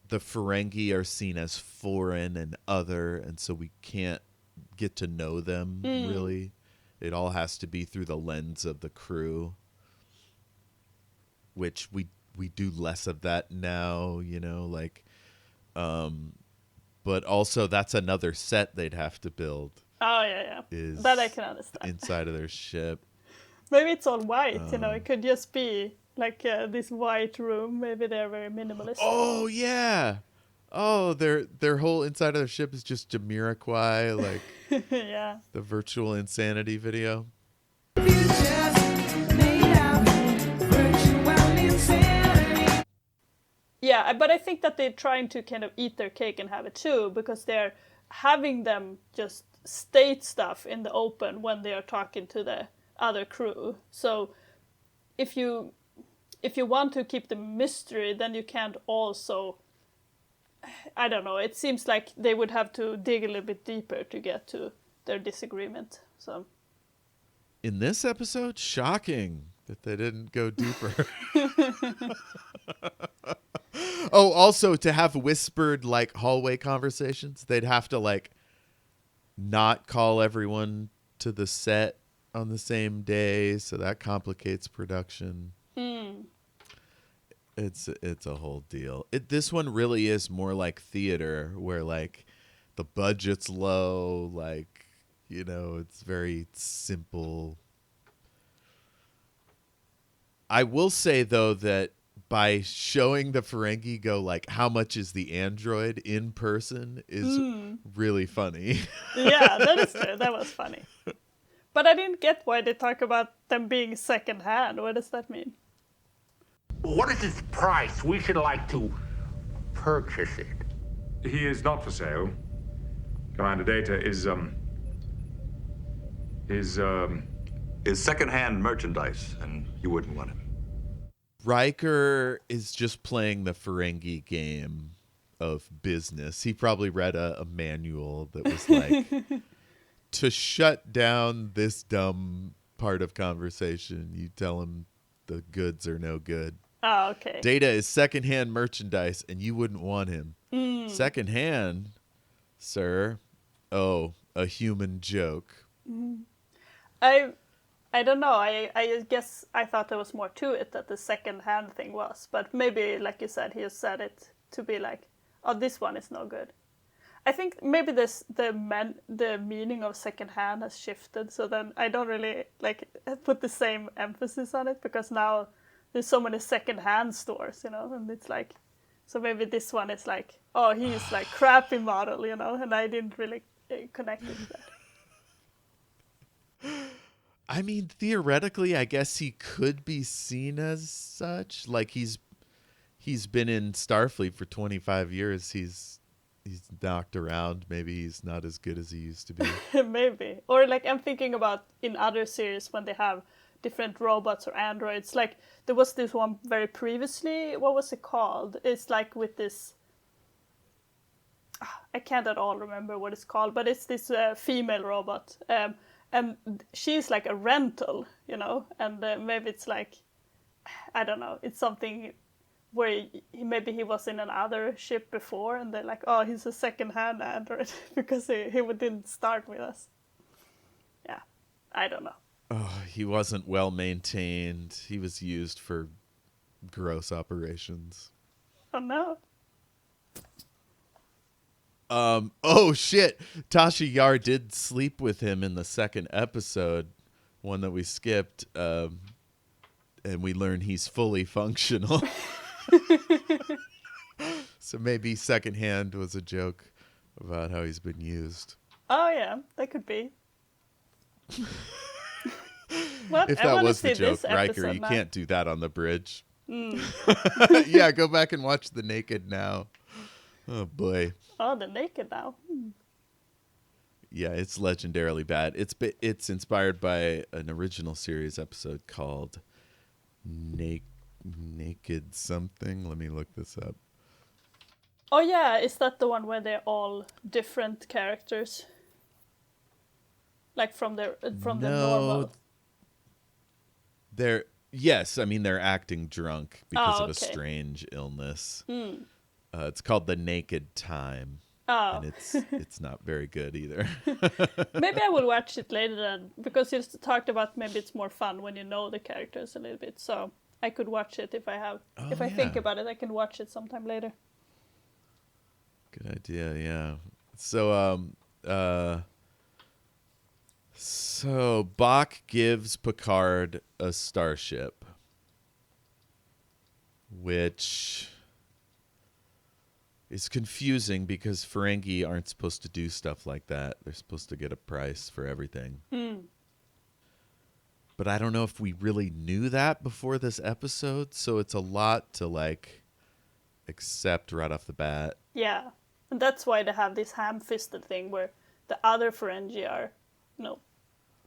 Speaker 1: the Ferengi are seen as foreign and other, and so we can't get to know them really. It all has to be through the lens of the crew, which we do less of that now, you know, like, but also that's another set they'd have to build.
Speaker 2: Oh yeah. That I can understand.
Speaker 1: Inside of their ship.
Speaker 2: Maybe it's all white, you know, it could just be like this white room. Maybe they're very minimalist.
Speaker 1: Oh yeah. Oh, their whole inside of their ship is just Jamiroquai, like
Speaker 2: yeah.
Speaker 1: The Virtual Insanity video.
Speaker 2: Yeah, but I think that they're trying to kind of eat their cake and have it too, because they're having them just state stuff in the open when they are talking to the other crew. So if you want to keep the mystery, then you can't also, I don't know, it seems like they would have to dig a little bit deeper to get to their disagreement. So
Speaker 1: in this episode, shocking that they didn't go deeper. Oh, also to have whispered like hallway conversations, they'd have to like not call everyone to the set on the same day, so that complicates production. It's a whole deal. This one really is more like theater, where like the budget's low, like, you know, it's very simple. I will say though that by showing the Ferengi go like, how much is the android in person is really funny.
Speaker 2: Yeah, that is true. That was funny. But I didn't get why they talk about them being second-hand. What does that mean?
Speaker 3: What is its price? We should like to purchase it.
Speaker 4: He is not for sale. Commander Data is
Speaker 5: second-hand merchandise, and you wouldn't want him.
Speaker 1: Riker is just playing the Ferengi game of business. He probably read a manual that was like, to shut down this dumb part of conversation, you tell him the goods are no good.
Speaker 2: Oh, okay.
Speaker 1: Data is secondhand merchandise, and you wouldn't want him. Secondhand, sir? Oh, a human joke.
Speaker 2: I don't know. I guess I thought there was more to it, that the second-hand thing was. But maybe, like you said, he just said it to be like, oh, this one is no good. I think maybe the meaning of second-hand has shifted. So then I don't really like put the same emphasis on it, because now there's so many second-hand stores, you know, and it's like, so maybe this one is like, oh, he's like crappy model, you know, and I didn't really connect it to that.
Speaker 1: I mean, theoretically, I guess he could be seen as such. Like he's been in Starfleet for 25 years. He's knocked around. Maybe he's not as good as he used to be.
Speaker 2: Maybe. Or like I'm thinking about in other series when they have different robots or androids. Like there was this one very previously. What was it called? It's like with this. I can't at all remember what it's called, but it's this female robot. And she's like a rental, you know, and maybe it's like, I don't know, it's something where maybe he was in another ship before and they're like, oh, he's a second-hand android because he didn't start with us. Yeah, I don't know.
Speaker 1: Oh, he wasn't well maintained. He was used for gross operations.
Speaker 2: Oh, no.
Speaker 1: Oh shit, Tasha Yar did sleep with him in the second episode, one that we skipped, and we learn he's fully functional. So maybe secondhand was a joke about how he's been used.
Speaker 2: Oh yeah, that could be. Well,
Speaker 1: If that was the joke, Riker, you can't do that on the bridge. Yeah, go back and watch The Naked Now. Oh boy.
Speaker 2: Oh, The Naked Now.
Speaker 1: Yeah, it's legendarily bad. It's inspired by an original series episode called Naked something. Let me look this up.
Speaker 2: Oh yeah, is that the one where they're all different characters? Like from the normal.
Speaker 1: Yes, I mean they're acting drunk because of a
Speaker 2: okay.
Speaker 1: strange illness. It's called The Naked Time.
Speaker 2: Oh.
Speaker 1: And it's not very good either.
Speaker 2: Maybe I will watch it later then, because you talked about maybe it's more fun when you know the characters a little bit. So I could watch it if I think about it. I can watch it sometime later.
Speaker 1: Good idea, yeah. So Bach gives Picard a starship, which is confusing because Ferengi aren't supposed to do stuff like that. They're supposed to get a price for everything. But I don't know if we really knew that before this episode, so it's a lot to like accept right off the bat.
Speaker 2: Yeah, and that's why they have this ham-fisted thing where the other Ferengi are,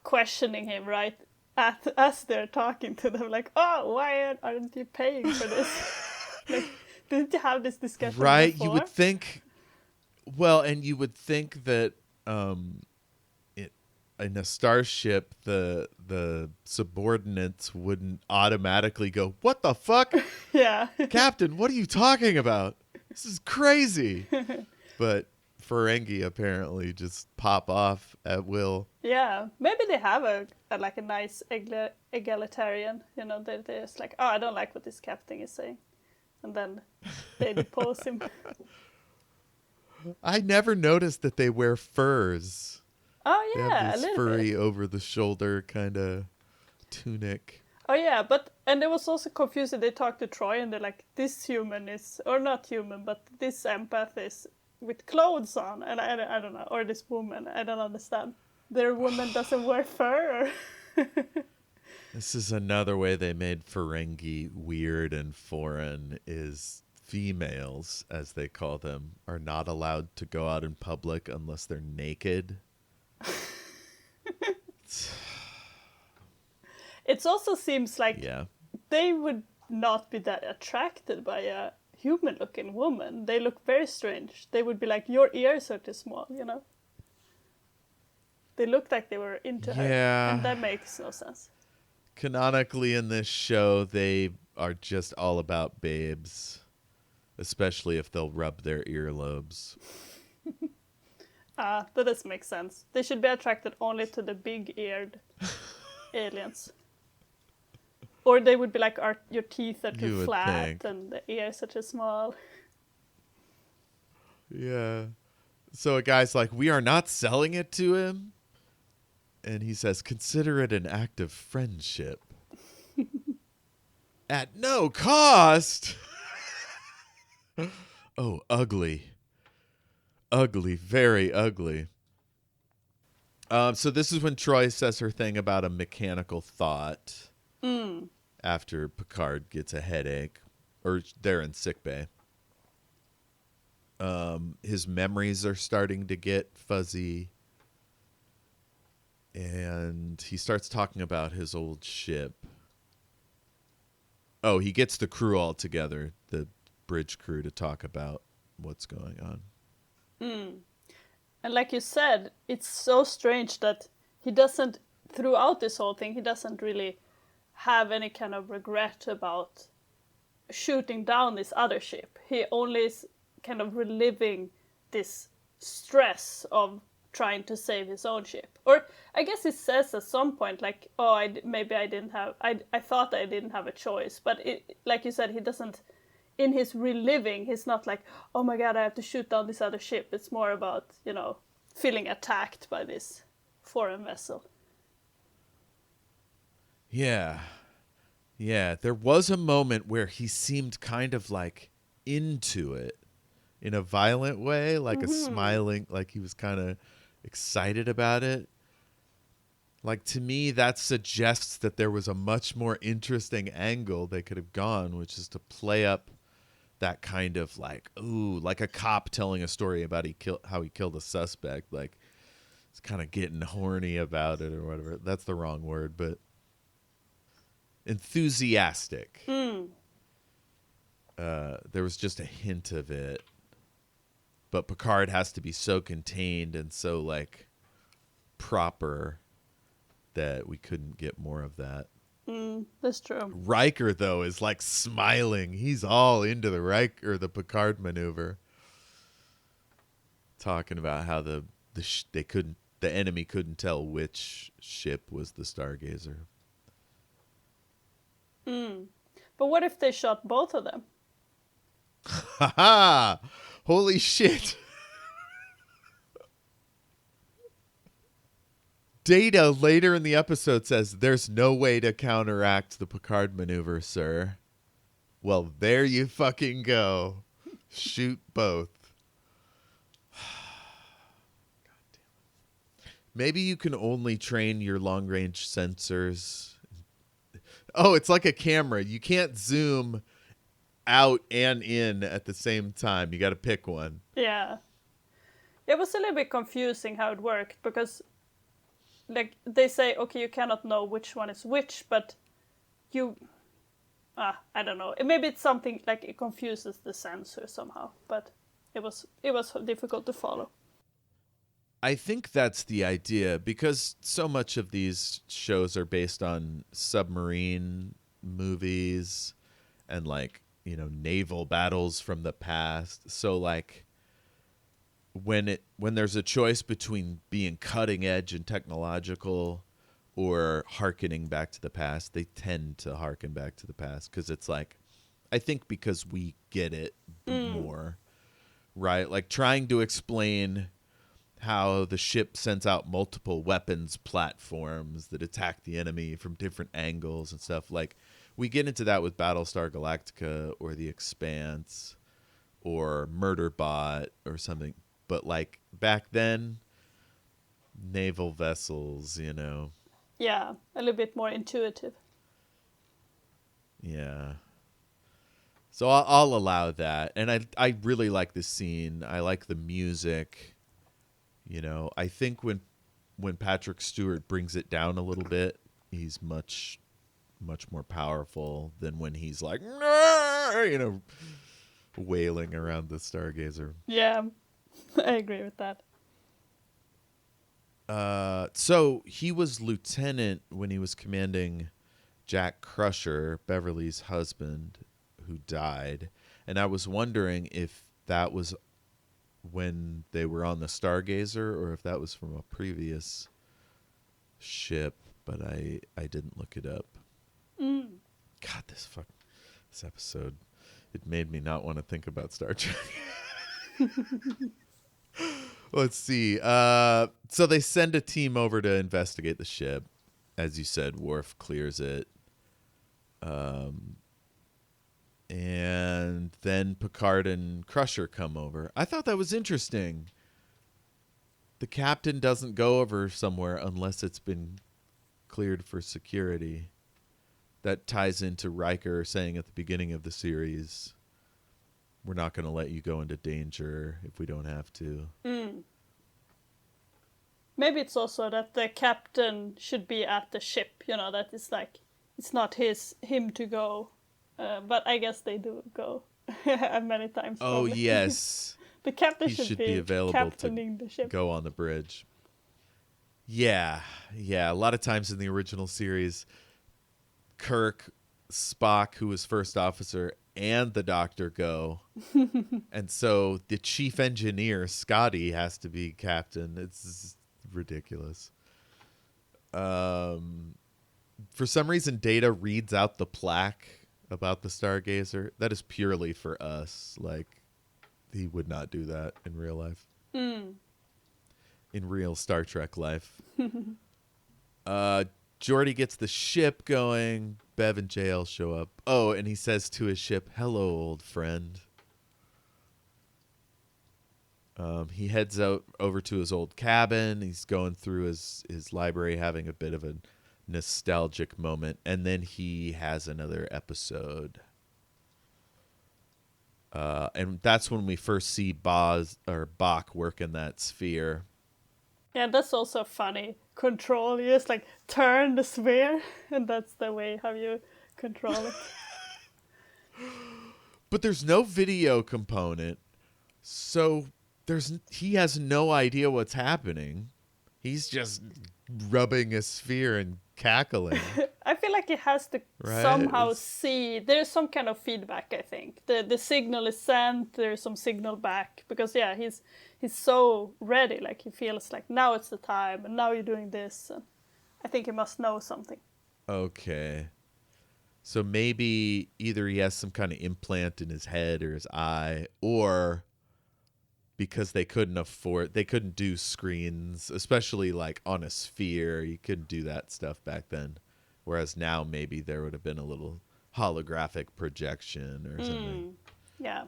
Speaker 2: questioning him right as they're talking to them, like, oh, why aren't you paying for this? Like, didn't you have this discussion
Speaker 1: right
Speaker 2: before?
Speaker 1: You would think that in a starship the subordinates wouldn't automatically go, what the fuck?
Speaker 2: Yeah.
Speaker 1: Captain, what are you talking about? This is crazy. But Ferengi apparently just pop off at will.
Speaker 2: Yeah, maybe they have a nice egalitarian, they're just like, oh, I don't like what this captain is saying. And then they depose him.
Speaker 1: I never noticed that they wear furs.
Speaker 2: Oh
Speaker 1: They
Speaker 2: yeah,
Speaker 1: have
Speaker 2: a
Speaker 1: this
Speaker 2: little
Speaker 1: furry
Speaker 2: bit.
Speaker 1: over the shoulder kind of tunic.
Speaker 2: Oh yeah, and it was also confusing. They talked to Troy and they're like, this human is, or not human, but this empath is with clothes on. And I don't know, or this woman, I don't understand. Their woman doesn't wear fur.
Speaker 1: This is another way they made Ferengi weird and foreign, is females, as they call them, are not allowed to go out in public unless they're naked.
Speaker 2: It also seems like
Speaker 1: Yeah.
Speaker 2: they would not be that attracted by a human-looking woman. They look very strange. They would be like, your ears are too small, They looked like they were into her.
Speaker 1: Yeah.
Speaker 2: And that makes no sense.
Speaker 1: Canonically in this show, they are just all about babes, especially if they'll rub their earlobes.
Speaker 2: That does make sense. They should be attracted only to the big-eared aliens. Or they would be like, your teeth are
Speaker 1: You
Speaker 2: too
Speaker 1: would
Speaker 2: flat
Speaker 1: think.
Speaker 2: and the ears are too small.
Speaker 1: Yeah. So a guy's like, we are not selling it to him. And he says, consider it an act of friendship. At no cost. Oh, ugly. Ugly, very ugly. So this is when Troy says her thing about a mechanical thought after Picard gets a headache, or they're in sickbay. His memories are starting to get fuzzy, and he starts talking about his old ship. Oh, he gets the crew all together, the bridge crew, to talk about what's going on.
Speaker 2: And like you said, it's so strange that he doesn't, throughout this whole thing, he doesn't really have any kind of regret about shooting down this other ship. He only is kind of reliving this stress of trying to save his own ship. Or I guess he says at some point, like, oh, I thought I didn't have a choice. But it, like you said, he doesn't, in his reliving, he's not like, oh my God, I have to shoot down this other ship. It's more about, feeling attacked by this foreign vessel.
Speaker 1: Yeah. Yeah. There was a moment where he seemed kind of like into it in a violent way, like a smiling, like he was kind of excited about it. Like, to me, that suggests that there was a much more interesting angle they could have gone, which is to play up that kind of like, ooh, like a cop telling a story about how he killed a suspect. Like, it's kind of getting horny about it or whatever. That's the wrong word, but enthusiastic. There was just a hint of it. But Picard has to be so contained and so, like, proper that we couldn't get more of that.
Speaker 2: That's true.
Speaker 1: Riker, though, is like smiling. He's all into the Picard maneuver, talking about how the enemy couldn't tell which ship was the Stargazer.
Speaker 2: But what if they shot both of them?
Speaker 1: Ha ha! Holy shit! Data later in the episode says, there's no way to counteract the Picard maneuver, sir. Well, there you fucking go. Shoot both. God damn it. Maybe you can only train your long-range sensors. Oh, it's like a camera. You can't zoom out and in at the same time. You got to pick one.
Speaker 2: Yeah. It was a little bit confusing how it worked because, like, they say, okay, you cannot know which one is which, but I don't know. Maybe it's something like it confuses the sensor somehow, but it was difficult to follow.
Speaker 1: I think that's the idea, because so much of these shows are based on submarine movies and, like, naval battles from the past. So, like, when there's a choice between being cutting edge and technological or hearkening back to the past, they tend to hearken back to the past, because it's like, I think because we get it more, right? Like, trying to explain how the ship sends out multiple weapons platforms that attack the enemy from different angles and stuff. Like, we get into that with Battlestar Galactica or The Expanse or Murderbot or something. But, like, back then, naval vessels,
Speaker 2: Yeah, a little bit more intuitive.
Speaker 1: Yeah. So I'll allow that. And I really like this scene. I like the music. I think when Patrick Stewart brings it down a little bit, he's much, much more powerful than when he's like, wailing around the Stargazer.
Speaker 2: Yeah, I agree with that.
Speaker 1: So he was lieutenant when he was commanding Jack Crusher, Beverly's husband, who died. And I was wondering if that was when they were on the Stargazer or if that was from a previous ship, but I didn't look it up. God, this episode, it made me not want to think about Star Trek. Let's see. So they send a team over to investigate the ship. As you said, Worf clears it. And then Picard and Crusher come over. I thought that was interesting. the captain doesn't go over somewhere unless it's been cleared for security. That ties into Riker saying at the beginning of the series, we're not going to let you go into danger if we don't have to.
Speaker 2: Maybe it's also that the captain should be at the ship, that it's like, it's not him to go. But I guess they do go many times.
Speaker 1: Oh,
Speaker 2: probably.
Speaker 1: yes.
Speaker 2: The captain
Speaker 1: He
Speaker 2: should
Speaker 1: be available
Speaker 2: captaining
Speaker 1: to
Speaker 2: the ship.
Speaker 1: go on the bridge. Yeah. A lot of times in the original series, Kirk, Spock, who was first officer, and the doctor go. And so the chief engineer, Scotty, has to be captain. It's ridiculous. For some reason, Data reads out the plaque about the Stargazer. That is purely for us. Like, he would not do that in real life. In real Star Trek life. Geordi gets the ship going. Bev and JL show up. Oh, and he says to his ship, "Hello, old friend." He heads out over to his old cabin. He's going through his library, having a bit of a nostalgic moment, and then he has another episode. And that's when we first see Bach work in that sphere.
Speaker 2: Yeah, that's also funny. Control, you just like turn the sphere, and that's the way how you control it.
Speaker 1: But there's no video component, so he has no idea what's happening. He's just rubbing a sphere and cackling.
Speaker 2: I feel like it has to somehow see. There's some kind of feedback, I think. The signal is sent, there's some signal back. Because, yeah, he's so ready. Like, he feels like, now it's the time, and now you're doing this. And I think he must know something.
Speaker 1: Okay. So maybe either he has some kind of implant in his head or his eye, or because they couldn't do screens, especially like on a sphere. You couldn't do that stuff back then. Whereas now maybe there would have been a little holographic projection or something.
Speaker 2: Yeah.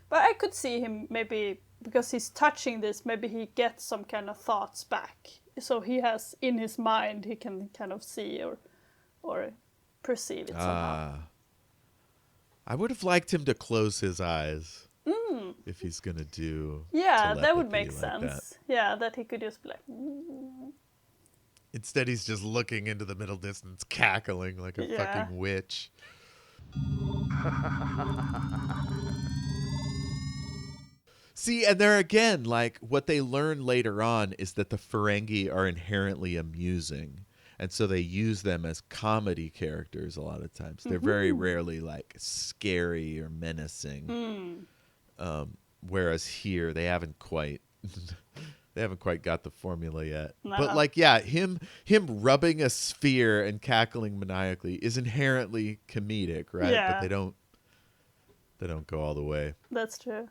Speaker 2: But I could see him maybe, because he's touching this, maybe he gets some kind of thoughts back. So he has, in his mind, he can kind of see or perceive it somehow.
Speaker 1: I would have liked him to close his eyes. If he's going to do
Speaker 2: that would make
Speaker 1: like
Speaker 2: sense.
Speaker 1: That.
Speaker 2: Yeah, that he could just be like...
Speaker 1: Instead, he's just looking into the middle distance, cackling like a fucking witch. See, and there again, like, what they learn later on is that the Ferengi are inherently amusing. And so they use them as comedy characters a lot of times. They're very rarely, like, scary or menacing. Whereas here, they haven't quite... They haven't quite got the formula yet. No. But like, yeah, him rubbing a sphere and cackling maniacally is inherently comedic, right?
Speaker 2: Yeah.
Speaker 1: But they don't go all the way.
Speaker 2: That's true.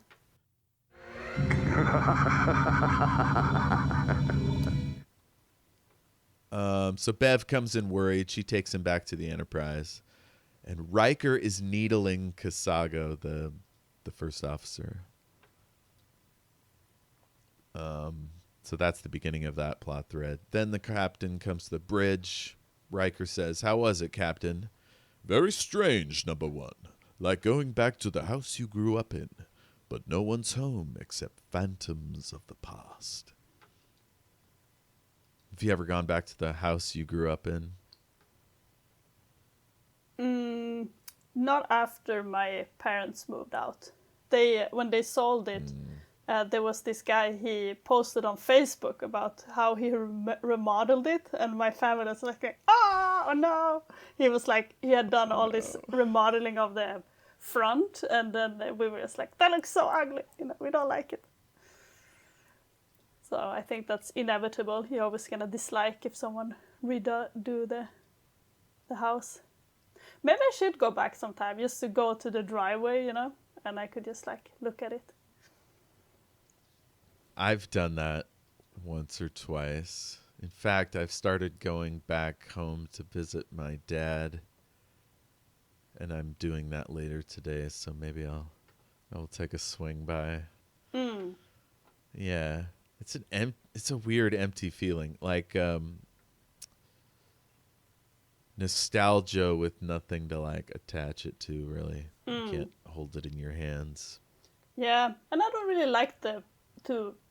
Speaker 1: So Bev comes in worried. She takes him back to the Enterprise. And Riker is needling Kasago, the first officer. So that's the beginning of that plot thread. Then the captain comes to the bridge. Riker says, "How was it, Captain?" "Very strange, number one. Like going back to the house you grew up in. But no one's home except phantoms of the past." Have you ever gone back to the house you grew up in?
Speaker 2: Not after my parents moved out. When they sold it... there was this guy, he posted on Facebook about how he remodeled it, and my family was like, oh no! He was like, he had done all this remodeling of the front, and then we were just like, that looks so ugly, we don't like it. So I think that's inevitable. You're always gonna dislike if someone redo the house. Maybe I should go back sometime, just to go to the driveway, and I could just like look at it.
Speaker 1: I've done that once or twice. In fact, I've started going back home to visit my dad, and I'm doing that later today, so maybe I'll take a swing by. Yeah. It's a weird empty feeling, like nostalgia with nothing to like attach it to. Really, you can't hold it in your hands.
Speaker 2: Yeah, and I don't really like to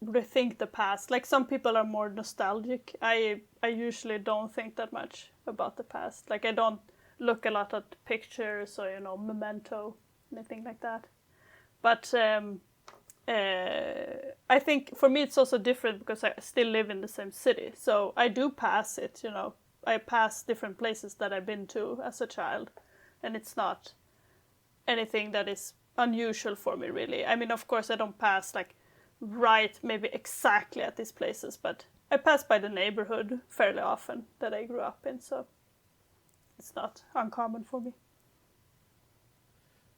Speaker 2: rethink the past. Like some people are more nostalgic. I usually don't think that much about the past. Like I don't look a lot at pictures or Memento, anything like that. But I think for me it's also different because I still live in the same city. So I do pass it. I pass different places that I've been to as a child, and it's not anything that is unusual for me, really. I mean, of course, I don't pass like right maybe exactly at these places, but I pass by the neighborhood fairly often that I grew up in, so it's not uncommon for me.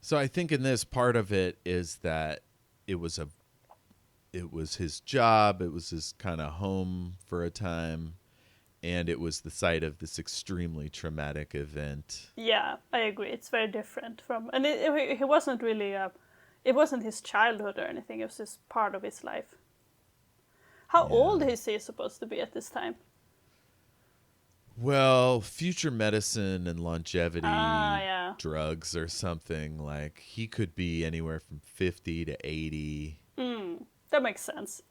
Speaker 1: So I think in this, part of it is that it was his job, it was his kind of home for a time, and it was the site of this extremely traumatic event.
Speaker 2: Yeah, I agree. It's very different from, and he wasn't really, it wasn't his childhood or anything. It was just part of his life. How old is he supposed to be at this time?
Speaker 1: Well, future medicine and longevity
Speaker 2: yeah.
Speaker 1: drugs or something, like he could be anywhere from 50 to 80.
Speaker 2: That makes sense.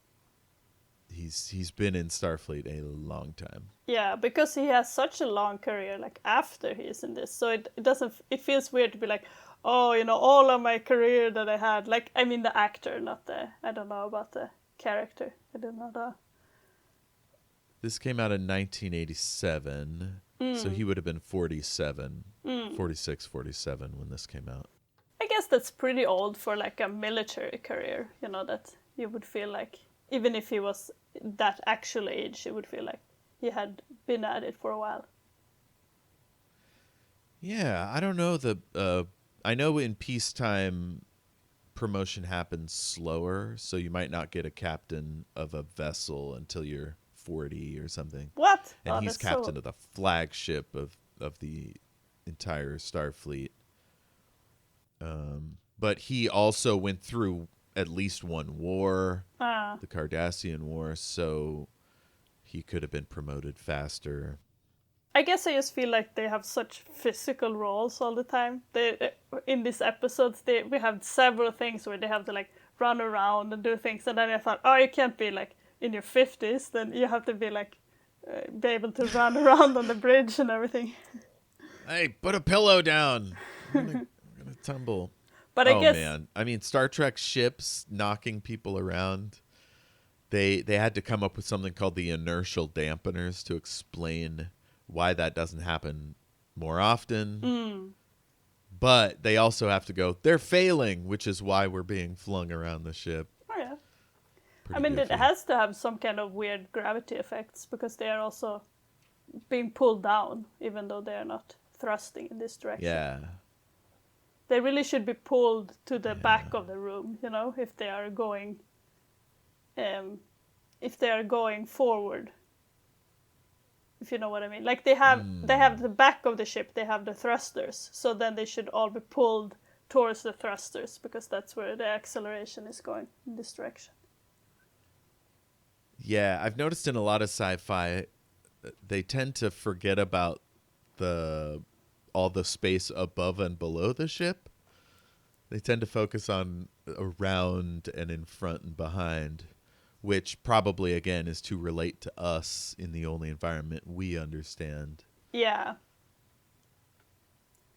Speaker 1: He's been in Starfleet a long time.
Speaker 2: Yeah, because he has such a long career, like after he's in this, so it feels weird to be like, oh, all of my career that I had, like, I mean the actor, not I don't know about the character. I don't know.
Speaker 1: This came out in 1987, so he would have been 47, 46, 47 when this came out.
Speaker 2: I guess that's pretty old for like a military career, that you would feel like, even if he was that actual age, it would feel like he had been at it for a while.
Speaker 1: Yeah, I don't know. I know in peacetime, promotion happens slower, so you might not get a captain of a vessel until you're 40 or something.
Speaker 2: What?
Speaker 1: And he's captain of the flagship of the entire Starfleet. But he also went through at least one war, the Cardassian War, so he could have been promoted faster.
Speaker 2: I guess I just feel like they have such physical roles all the time. In these episodes, we have several things where they have to like run around and do things, and then I thought, oh, you can't be like in your 50s, then you have to be like be able to run around on the bridge and everything.
Speaker 1: Hey, put a pillow down. I'm gonna tumble.
Speaker 2: But I guess,
Speaker 1: man, I mean, Star Trek ships knocking people around. They had to come up with something called the inertial dampeners to explain why that doesn't happen more often. But they also have to go, they're failing, which is why we're being flung around the ship.
Speaker 2: Oh yeah.
Speaker 1: Pretty
Speaker 2: I mean,
Speaker 1: goofy.
Speaker 2: it has to have some kind of weird gravity effects because they are also being pulled down, even though they are not thrusting in this direction.
Speaker 1: Yeah.
Speaker 2: They really should be pulled to the back of the room, if they are going forward. If you know what I mean. Like they have the back of the ship, they have the thrusters, so then they should all be pulled towards the thrusters because that's where the acceleration is going, in this direction.
Speaker 1: Yeah, I've noticed in a lot of sci-fi, they tend to forget about all the space above and below the ship. They tend to focus on around and in front and behind, which probably, again, is to relate to us in the only environment we understand.
Speaker 2: Yeah.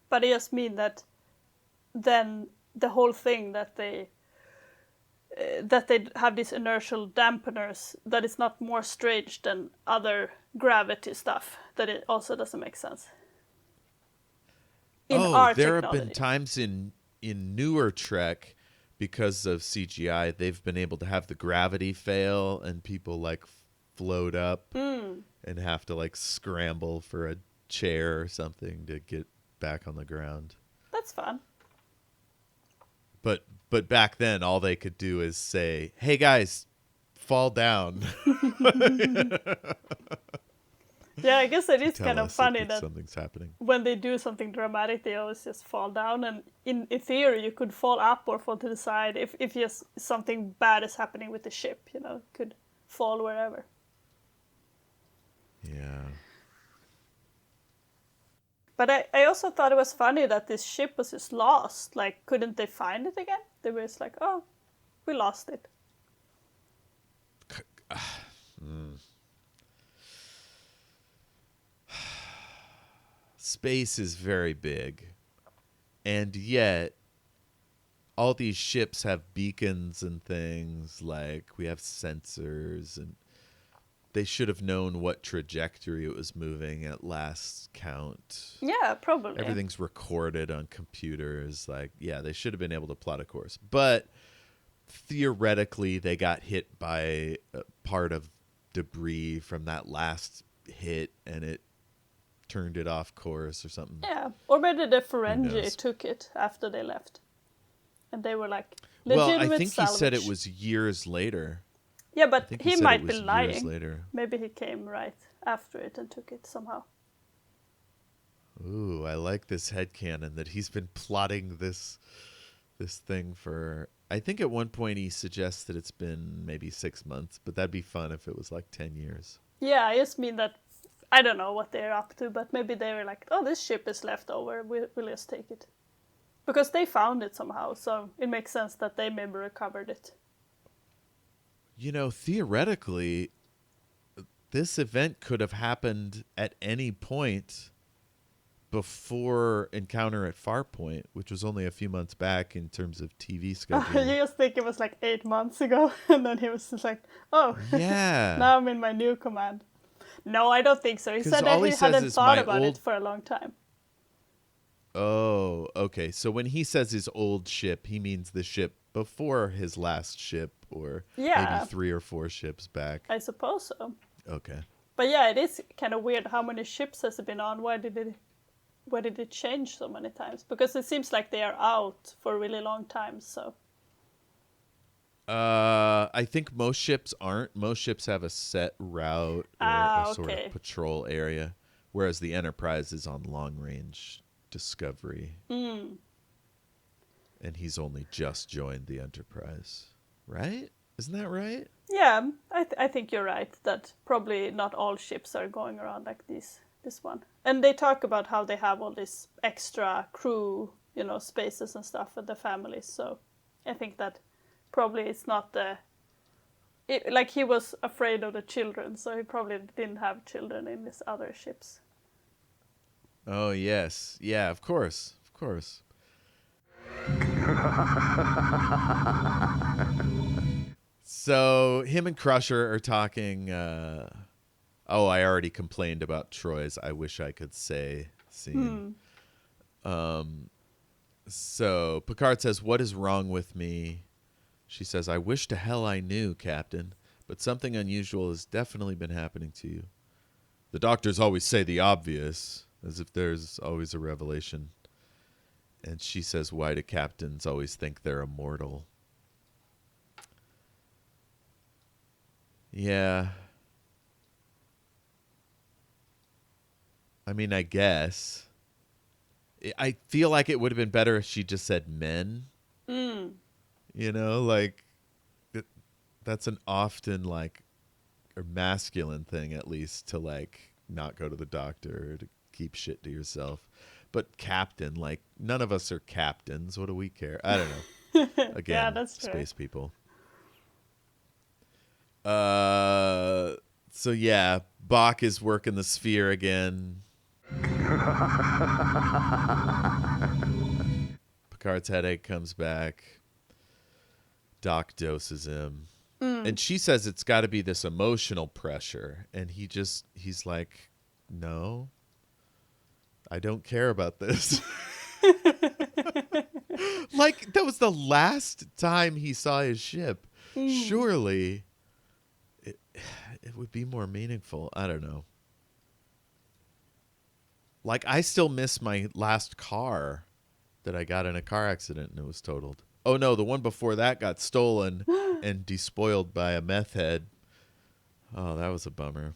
Speaker 2: But I just mean that then the whole thing that they have these inertial dampeners, that is not more strange than other gravity stuff, that it also doesn't make sense.
Speaker 1: There have been times in newer Trek, because of CGI, they've been able to have the gravity fail and people like float up and have to like scramble for a chair or something to get back on the ground.
Speaker 2: That's fun.
Speaker 1: But back then, all they could do is say, "Hey guys, fall down."
Speaker 2: Yeah, I guess it is kind of funny that
Speaker 1: something's happening.
Speaker 2: When they do something dramatic, they always just fall down. And in theory, you could fall up or fall to the side if just something bad is happening with the ship. Could fall wherever.
Speaker 1: Yeah.
Speaker 2: But I also thought it was funny that this ship was just lost. Like, couldn't they find it again? They were just like, oh, we lost it.
Speaker 1: Space is very big. And yet, all these ships have beacons and things. Like, we have sensors, and they should have known what trajectory it was moving at last count.
Speaker 2: Yeah, probably.
Speaker 1: Everything's recorded on computers. Like, yeah, they should have been able to plot a course. But theoretically, they got hit by a part of debris from that last hit, and it turned it off course or something.
Speaker 2: Yeah, or maybe the
Speaker 1: knows?
Speaker 2: Ferengi took it after they left. And they were like, legitimate
Speaker 1: Well, I think
Speaker 2: salvage.
Speaker 1: he said it was years later.
Speaker 2: Yeah,
Speaker 1: I
Speaker 2: but
Speaker 1: think
Speaker 2: he
Speaker 1: said
Speaker 2: might
Speaker 1: it
Speaker 2: be
Speaker 1: was years
Speaker 2: lying.
Speaker 1: later.
Speaker 2: Maybe he came right after it and took it somehow.
Speaker 1: Ooh, I like this headcanon that he's been plotting this thing for... I think at one point he suggests that it's been maybe 6 months, but that'd be fun if it was like 10 years.
Speaker 2: Yeah, I just mean that I don't know what they're up to, but maybe they were like, oh, this ship is left over, we'll just take it. Because they found it somehow, so it makes sense that they maybe recovered it.
Speaker 1: You know, theoretically, this event could have happened at any point before Encounter at Farpoint, which was only a few months back in terms of TV schedule.
Speaker 2: You just think it was like 8 months ago, and then he was just like, oh,
Speaker 1: Yeah.
Speaker 2: now I'm in my new command. No, I don't think so. He
Speaker 1: 'Cause
Speaker 2: said
Speaker 1: all
Speaker 2: that
Speaker 1: he
Speaker 2: he
Speaker 1: says
Speaker 2: hadn't
Speaker 1: is
Speaker 2: thought
Speaker 1: my
Speaker 2: about
Speaker 1: old-
Speaker 2: it for a long time.
Speaker 1: Oh, okay. So when he says his old ship, he means the ship before his last ship, or
Speaker 2: Yeah.
Speaker 1: maybe 3 or 4 ships back.
Speaker 2: I suppose so.
Speaker 1: Okay.
Speaker 2: But yeah, it is kind of weird. How many ships has it been on? Why did it change so many times? Because it seems like they are out for a really long time. So
Speaker 1: I think most ships aren't. Most ships have a set route or a sort
Speaker 2: okay.
Speaker 1: of patrol area, whereas the Enterprise is on long range discovery. And he's only just joined the Enterprise, right? Isn't that right?
Speaker 2: yeah, I think you're right. That probably not all ships are going around like this one. And they talk about how they have all this extra crew, spaces and stuff with the families. So I think that probably it's not like he was afraid of the children, so he probably didn't have children in his other ships.
Speaker 1: Oh, yes. Yeah, of course. Of course. So him and Crusher are talking. I already complained about Troy's I wish I could say scene. So Picard says, "What is wrong with me?" She says, "I wish to hell I knew, Captain, but something unusual has definitely been happening to you. The doctors always say the obvious, as if there's always a revelation." And she says, "Why do captains always think they're immortal?" Yeah. I mean, I guess. I feel like it would have been better if she just said men. Like, that's an often, like, or masculine thing, at least, to, like, not go to the doctor or to keep shit to yourself. But captain, like, none of us are captains. What do we care? I don't know. Again,
Speaker 2: Yeah, that's true.
Speaker 1: space people. So yeah, Bach is working the sphere again. Picard's headache comes back. Doc doses him. And she says it's got to be this emotional pressure. And he's like, no, I don't care about this. Like, that was the last time he saw his ship. Surely it would be more meaningful. I don't know. Like, I still miss my last car that I got in a car accident and it was totaled. Oh, no, the one before that got stolen and despoiled by a meth head. Oh, that was a bummer.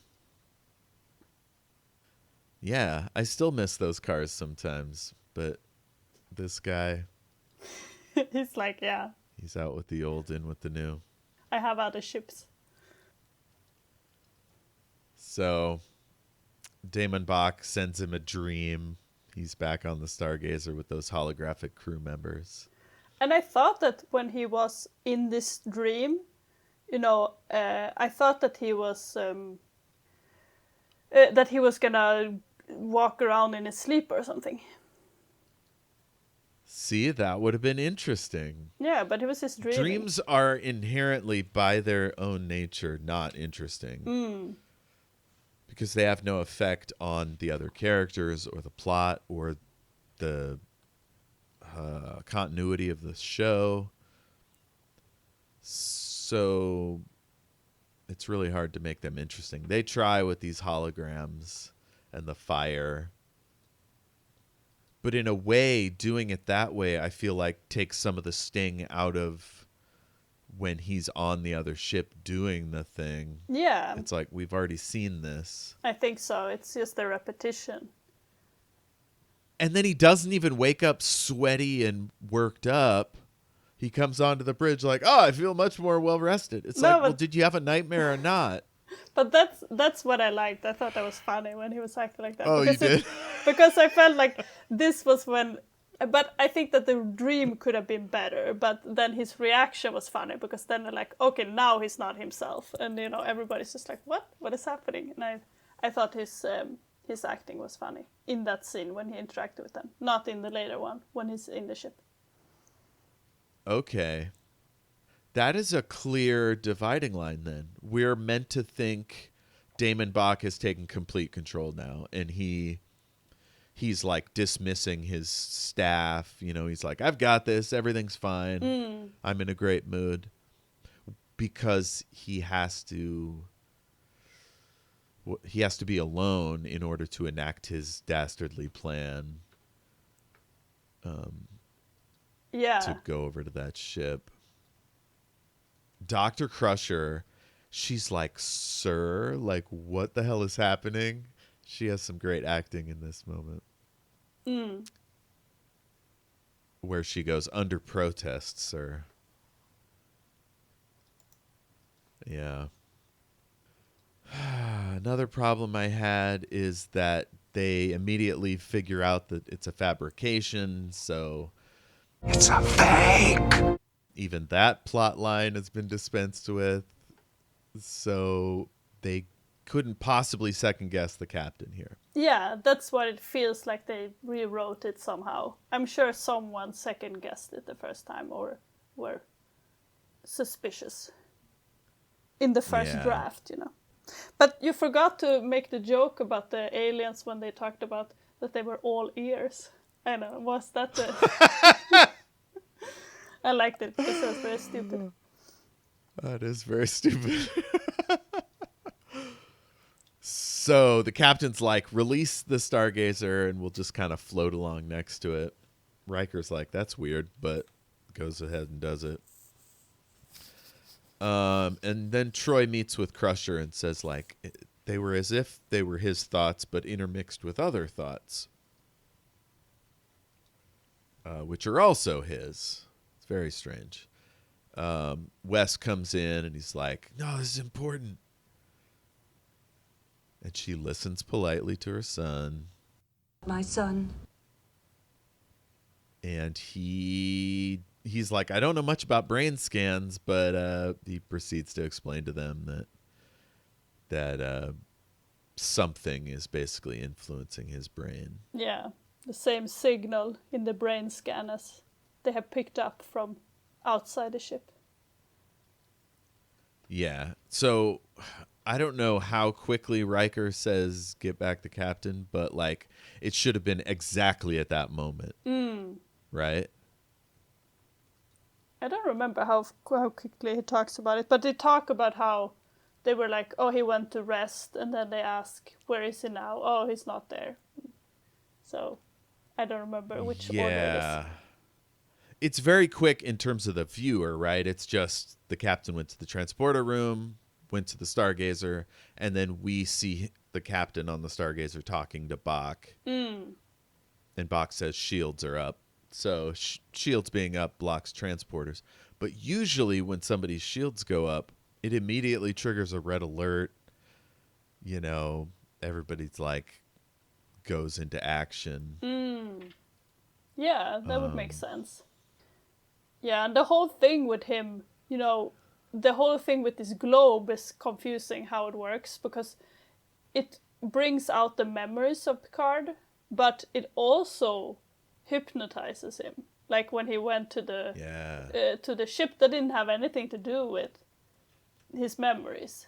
Speaker 1: Yeah, I still miss those cars sometimes. But this guy,
Speaker 2: He's like, yeah,
Speaker 1: he's out with the old, in with the new.
Speaker 2: I have other ships.
Speaker 1: So Damon Bach sends him a dream. He's back on the Stargazer with those holographic crew members.
Speaker 2: And I thought that when he was in this dream, I thought that he was gonna walk around in his sleep or something.
Speaker 1: See, that would have been interesting.
Speaker 2: Yeah, but it was his dream.
Speaker 1: Dreams are inherently, by their own nature, not interesting. Because they have no effect on the other characters or the plot or the continuity of the show. So it's really hard to make them interesting. They try with these holograms and the fire. But in a way, doing it that way, I feel like takes some of the sting out of when he's on the other ship doing the thing.
Speaker 2: Yeah.
Speaker 1: It's like, we've already seen this.
Speaker 2: I think so. It's just a repetition.
Speaker 1: And then he doesn't even wake up sweaty and worked up. He comes onto the bridge like, oh, I feel much more well-rested. It's well, did you have a nightmare or not?
Speaker 2: But that's what I liked. I thought that was funny when he was acting like that.
Speaker 1: Oh, you did?
Speaker 2: Because I felt like this was when... But I think that the dream could have been better. But then his reaction was funny because then they're like, okay, now he's not himself. And, everybody's just like, what? What is happening? And I thought his acting was funny in that scene when he interacted with them. Not in the later one, when he's in the ship.
Speaker 1: Okay. That is a clear dividing line then. We're meant to think Damon Bach has taken complete control now, and he's like dismissing his staff. He's like, I've got this, everything's fine. I'm in a great mood. Because he has to be alone in order to enact his dastardly plan. To go over to that ship. Dr. Crusher, she's like, sir, like, what the hell is happening? She has some great acting in this moment. Where she goes, under protest, sir. Yeah. Another problem I had is that they immediately figure out that it's a fabrication, so...
Speaker 3: It's a fake!
Speaker 1: Even that plot line has been dispensed with. So they couldn't possibly second guess the captain here.
Speaker 2: Yeah, that's what it feels like. They rewrote it somehow. I'm sure someone second guessed it the first time or were suspicious in the first draft, But you forgot to make the joke about the aliens when they talked about that they were all ears. I know, was that the... I liked it because it was very stupid.
Speaker 1: That is very stupid. So the captain's like, release the Stargazer and we'll just kind of float along next to it. Riker's like, that's weird, but goes ahead and does it. And then Troy meets with Crusher and says, like, they were as if they were his thoughts, but intermixed with other thoughts, which are also his. It's very strange. Wes comes in and he's like, no, this is important. And she listens politely to her son.
Speaker 6: My son.
Speaker 1: And he's like, I don't know much about brain scans, but he proceeds to explain to them that something is basically influencing his brain.
Speaker 2: Yeah, the same signal in the brain scan as they have picked up from outside the ship.
Speaker 1: Yeah, so I don't know how quickly Riker says, get back the captain, but like it should have been exactly at that moment, right?
Speaker 2: I don't remember how quickly he talks about it, but they talk about how they were like, oh, he went to rest, and then they ask, where is he now? Oh, he's not there. So I don't remember which order it is.
Speaker 1: It's very quick in terms of the viewer, right? It's just the captain went to the transporter room, went to the Stargazer, and then we see the captain on the Stargazer talking to Bach. And Bach says shields are up. So shields being up blocks transporters. But usually when somebody's shields go up, it immediately triggers a red alert. you know, everybody's like goes into action.
Speaker 2: Yeah, that would make sense. Yeah, and the whole thing with him, you know, the whole thing with this globe is confusing how it works, because it brings out the memories of Picard, but it also hypnotizes him. Like when he went to the ship that didn't have anything to do with his memories.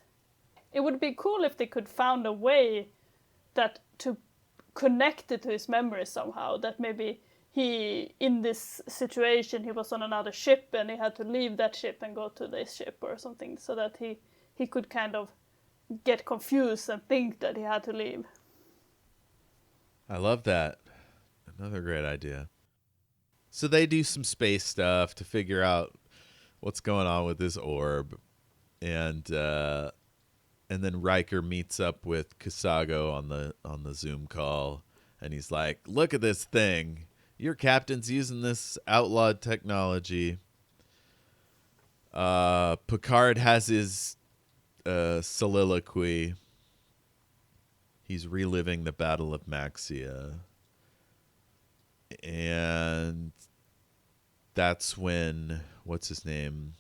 Speaker 2: It would be cool if they could found a way that to connect it to his memories somehow, that maybe he, in this situation, he was on another ship and he had to leave that ship and go to this ship or something, so that he could kind of get confused and think that he had to leave.
Speaker 1: I love that. Another great idea. So they do some space stuff to figure out what's going on with this orb, and then Riker meets up with Kusago on the Zoom call, and he's like, "Look at this thing. Your captain's using this outlawed technology." Picard has his soliloquy. He's reliving the Battle of Maxia. And that's when, what's his name?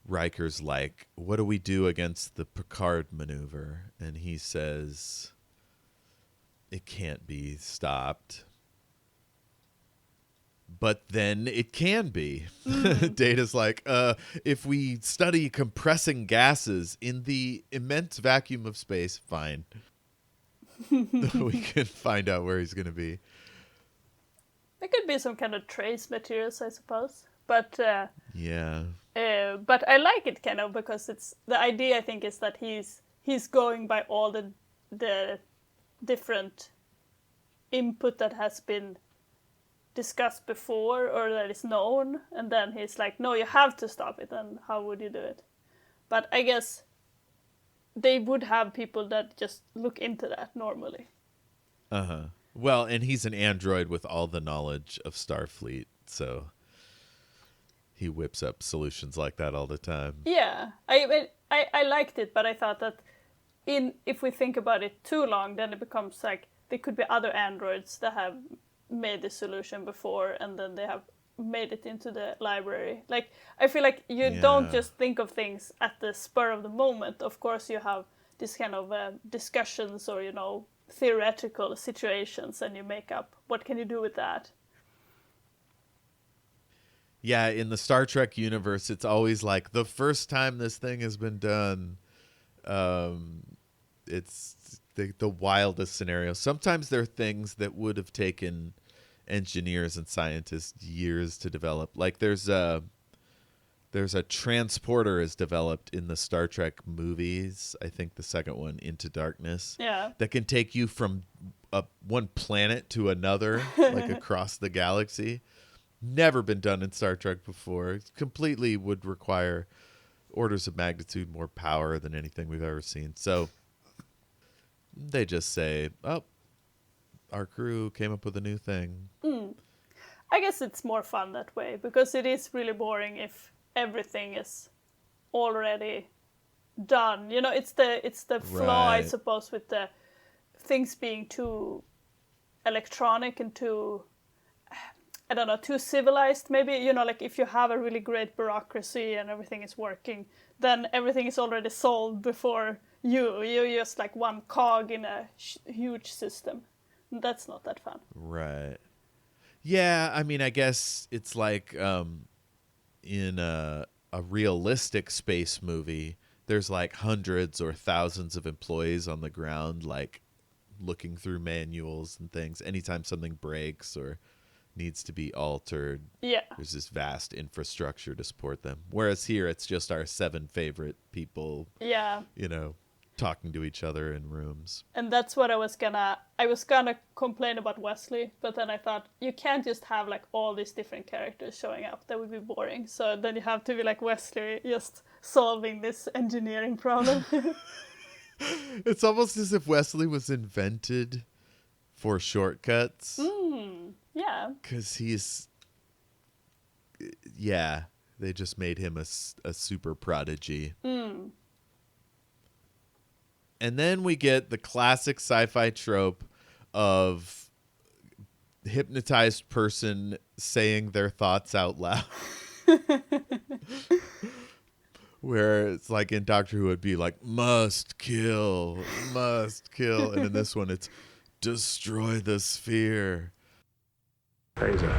Speaker 1: Riker's like, "What do we do against the Picard maneuver?" And he says, "It can't be stopped." But then it can be. Data's like, if we study compressing gases in the immense vacuum of space, fine. We can find out where he's going to be.
Speaker 2: There could be some kind of trace materials, I suppose. But
Speaker 1: Yeah.
Speaker 2: but I like it kind of, because it's the idea, I think, is that he's going by all the different input that has been discussed before or that is known, and then he's like, "No, you have to stop it." And how would you do it? But I guess they would have people that just look into that normally.
Speaker 1: Well, and he's an android with all the knowledge of Starfleet, so he whips up solutions like that all the time.
Speaker 2: Yeah, I liked it, but I thought that if we think about it too long, then it becomes like there could be other androids that have made the solution before, and then they have made it into the library. Like, I feel like you don't just think of things at the spur of the moment. Of course, you have this kind of discussions or, you know, theoretical situations, and you make up what can you do with that.
Speaker 1: Yeah, in the Star Trek universe, it's always like the first time this thing has been done, it's the wildest scenario. Sometimes there are things that would have taken engineers and scientists years to develop. Like there's a transporter is developed in the Star Trek movies. I think the second one, Into Darkness.
Speaker 2: Yeah.
Speaker 1: That can take you from one planet to another, like across the galaxy. Never been done in Star Trek before. It completely would require orders of magnitude more power than anything we've ever seen. So they just say, "Oh, our crew came up with a new thing."
Speaker 2: I guess it's more fun that way, because it is really boring if everything is already done. You know, it's the flaw, I
Speaker 1: Right.
Speaker 2: suppose, with the things being too electronic and too, I don't know, too civilized maybe. You know, like if you have a really great bureaucracy and everything is working, then everything is already solved before you're just like one cog in a huge system. That's not that fun.
Speaker 1: Right. Yeah, I mean, I guess it's like in a realistic space movie, there's like hundreds or thousands of employees on the ground, like looking through manuals and things. Anytime something breaks or needs to be altered,
Speaker 2: Yeah.
Speaker 1: there's this vast infrastructure to support them. Whereas here, it's just our 7 favorite people,
Speaker 2: Yeah.
Speaker 1: you know, talking to each other in rooms.
Speaker 2: And that's what I was gonna complain about Wesley, but then I thought you can't just have like all these different characters showing up. That would be boring. So then you have to be like Wesley, just solving this engineering problem.
Speaker 1: It's almost as if Wesley was invented for shortcuts.
Speaker 2: Yeah.
Speaker 1: Because they just made him a super prodigy. And then we get the classic sci-fi trope of hypnotized person saying their thoughts out loud. Where it's like in Doctor Who, it'd be like, must kill. And in this one, it's destroy the sphere.
Speaker 4: Phaser.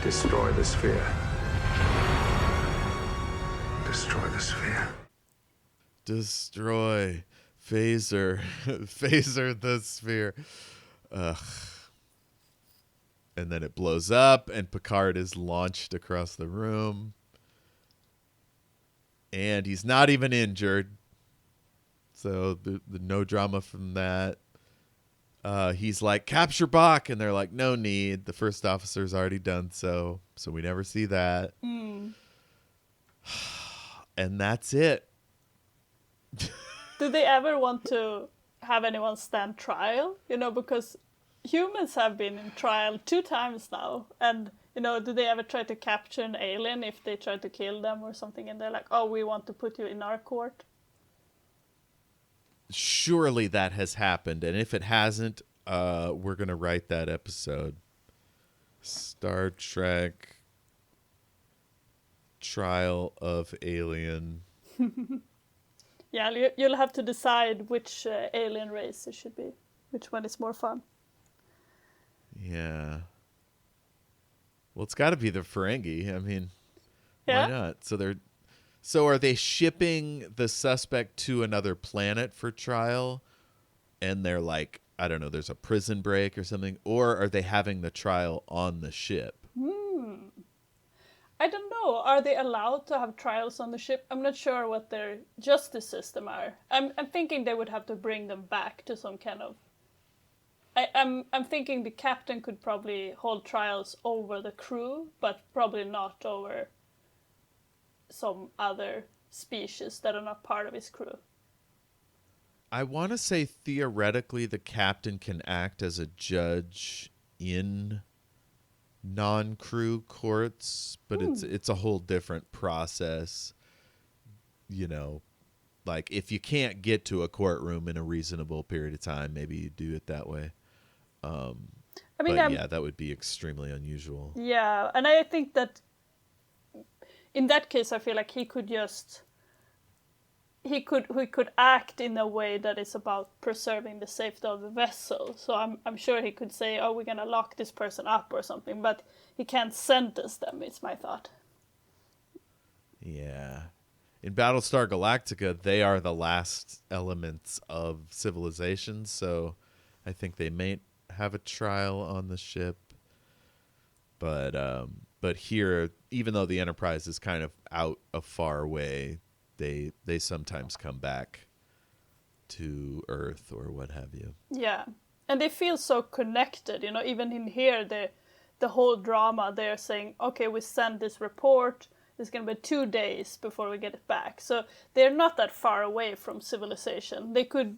Speaker 4: Destroy the sphere. Destroy the sphere.
Speaker 1: Destroy. Phaser. Phaser the sphere. Ugh. And then it blows up, and Picard is launched across the room. And he's not even injured. So the no drama from that. He's like, capture Bach. And they're like, no need. The first officer's already done so. So we never see that. And that's it.
Speaker 2: Do they ever want to have anyone stand trial? Because humans have been in trial 2 times now. And, do they ever try to capture an alien if they try to kill them or something? And they're like, oh, we want to put you in our court.
Speaker 1: Surely that has happened. And if it hasn't, we're going to write that episode. Star Trek Trial of Alien.
Speaker 2: Yeah, you'll have to decide which alien race it should be. Which one is more fun.
Speaker 1: Yeah. Well, it's got to be the Ferengi. I mean,
Speaker 2: yeah.
Speaker 1: Why not? So are they shipping the suspect to another planet for trial? And they're like, I don't know, there's a prison break or something? Or are they having the trial on the ship?
Speaker 2: I don't know. Are they allowed to have trials on the ship? I'm not sure what their justice system are. I'm thinking they would have to bring them back to some kind of... I'm thinking the captain could probably hold trials over the crew, but probably not over some other species that are not part of his crew.
Speaker 1: I want to say theoretically the captain can act as a judge in non-crew courts, but it's a whole different process. Like if you can't get to a courtroom in a reasonable period of time, maybe you do it that way. That would be extremely unusual.
Speaker 2: Yeah, and I think that in that case, I feel like he could act in a way that is about preserving the safety of the vessel. So I'm sure he could say, oh, we're going to lock this person up or something, but he can't sentence them, is my thought.
Speaker 1: Yeah. In Battlestar Galactica, they are the last elements of civilization, so I think they may have a trial on the ship. But here, even though the Enterprise is kind of out a far way, they sometimes come back to Earth or what have you.
Speaker 2: Yeah, and they feel so connected. Even in here, the whole drama, they're saying, okay, we send this report. It's going to be 2 days before we get it back. So they're not that far away from civilization. They could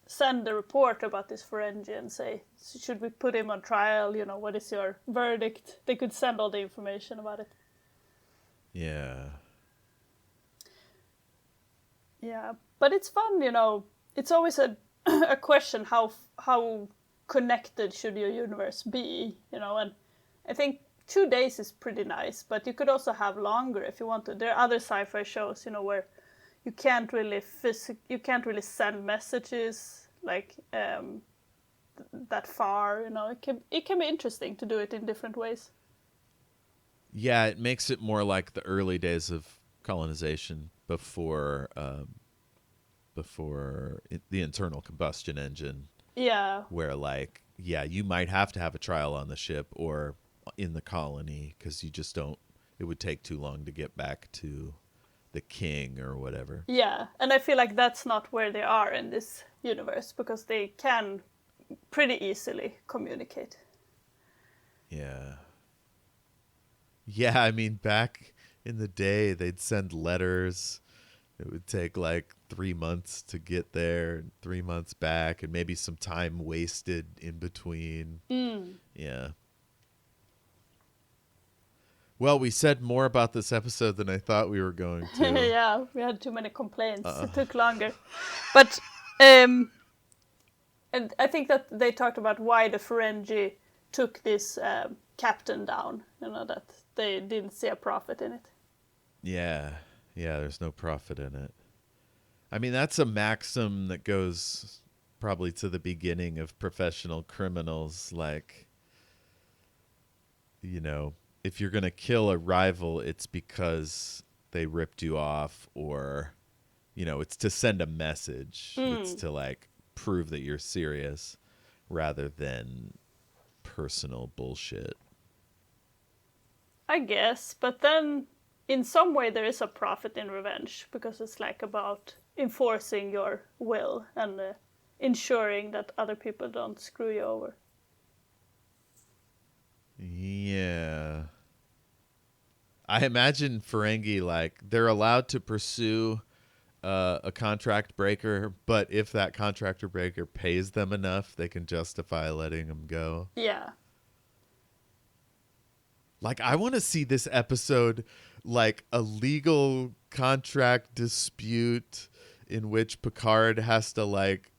Speaker 2: send a report about this Ferengi and say, should we put him on trial? What is your verdict? They could send all the information about it.
Speaker 1: Yeah.
Speaker 2: Yeah, but it's fun, It's always a question how connected should your universe be, And I think 2 days is pretty nice, but you could also have longer if you want to. There are other sci-fi shows, where you can't really send messages like that far. It can be interesting to do it in different ways.
Speaker 1: Yeah, it makes it more like the early days of colonization before the internal combustion engine.
Speaker 2: Yeah.
Speaker 1: Where you might have to have a trial on the ship or in the colony because you just don't. It would take too long to get back to the king or whatever.
Speaker 2: Yeah, and I feel like that's not where they are in this universe because they can pretty easily communicate.
Speaker 1: Yeah. Yeah, I mean, back in the day, they'd send letters. It would take 3 months to get there, 3 months back, and maybe some time wasted in between. Yeah. Well, we said more about this episode than I thought we were going to.
Speaker 2: Yeah, we had too many complaints. It took longer. But and I think that they talked about why the Ferengi took this captain down. That they didn't see a profit in it.
Speaker 1: Yeah, there's no profit in it. I mean, that's a maxim that goes probably to the beginning of professional criminals. Like, if you're going to kill a rival, it's because they ripped you off, or, it's to send a message. It's to, like, prove that you're serious rather than personal bullshit.
Speaker 2: I guess, but then in some way there is a profit in revenge, because it's like about enforcing your will and ensuring that other people don't screw you over.
Speaker 1: Yeah. I imagine Ferengi, like, they're allowed to pursue a contract breaker, but if that contractor breaker pays them enough, they can justify letting them go.
Speaker 2: Yeah.
Speaker 1: Like, I want to see this episode, like, a legal contract dispute in which Picard has to, like,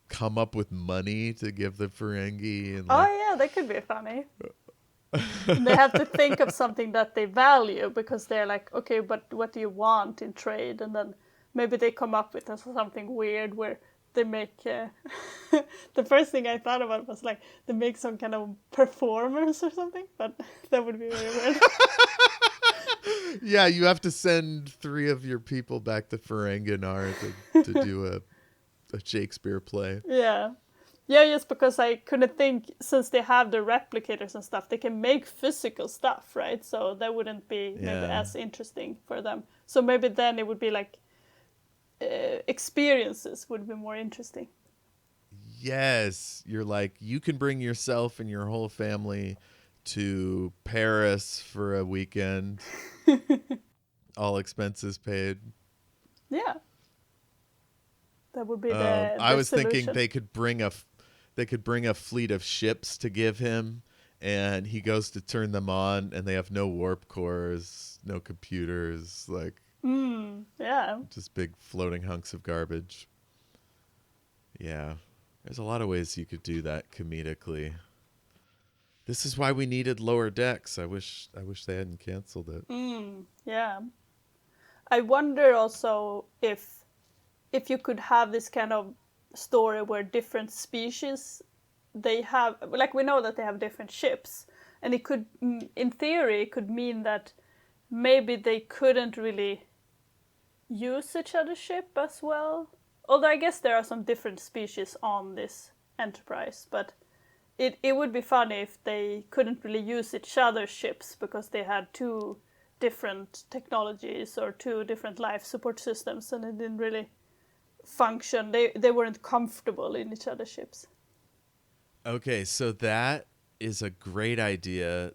Speaker 1: come up with money to give the Ferengi. And, like,
Speaker 2: Oh, yeah, that could be funny. They have to think of something that they value, because they're like, okay, but what do you want in trade? And then maybe they come up with something weird where they make... the first thing I thought about was like, they make some kind of performers or something, but that would be very weird.
Speaker 1: Yeah, you have to send 3 of your people back to Ferenginar to do a Shakespeare play.
Speaker 2: Yeah. Yeah, just because I couldn't think, since they have the replicators and stuff, they can make physical stuff, right? So that wouldn't be maybe as interesting for them. So maybe then it would be like experiences would be more interesting.
Speaker 1: Yes, you're like, you can bring yourself and your whole family to Paris for a weekend. All expenses paid.
Speaker 2: Yeah. That would be
Speaker 1: I was
Speaker 2: solution.
Speaker 1: thinking they could bring a fleet of ships to give him, and he goes to turn them on, and they have no warp cores, no computers, like
Speaker 2: Yeah.
Speaker 1: just big floating hunks of garbage. Yeah, there's a lot of ways you could do that comedically. This is why we needed Lower Decks. I wish they hadn't canceled it.
Speaker 2: Yeah. I wonder also if you could have this kind of story where different species, they have, like, we know that they have different ships, and it could, in theory, it could mean that maybe they couldn't really use each other's ship as well. Although I guess there are some different species on this Enterprise, but it would be funny if they couldn't really use each other's ships because they had 2 different technologies or 2 different life support systems, and it didn't really function. They weren't comfortable in each other's ships.
Speaker 1: Okay, so that is a great idea,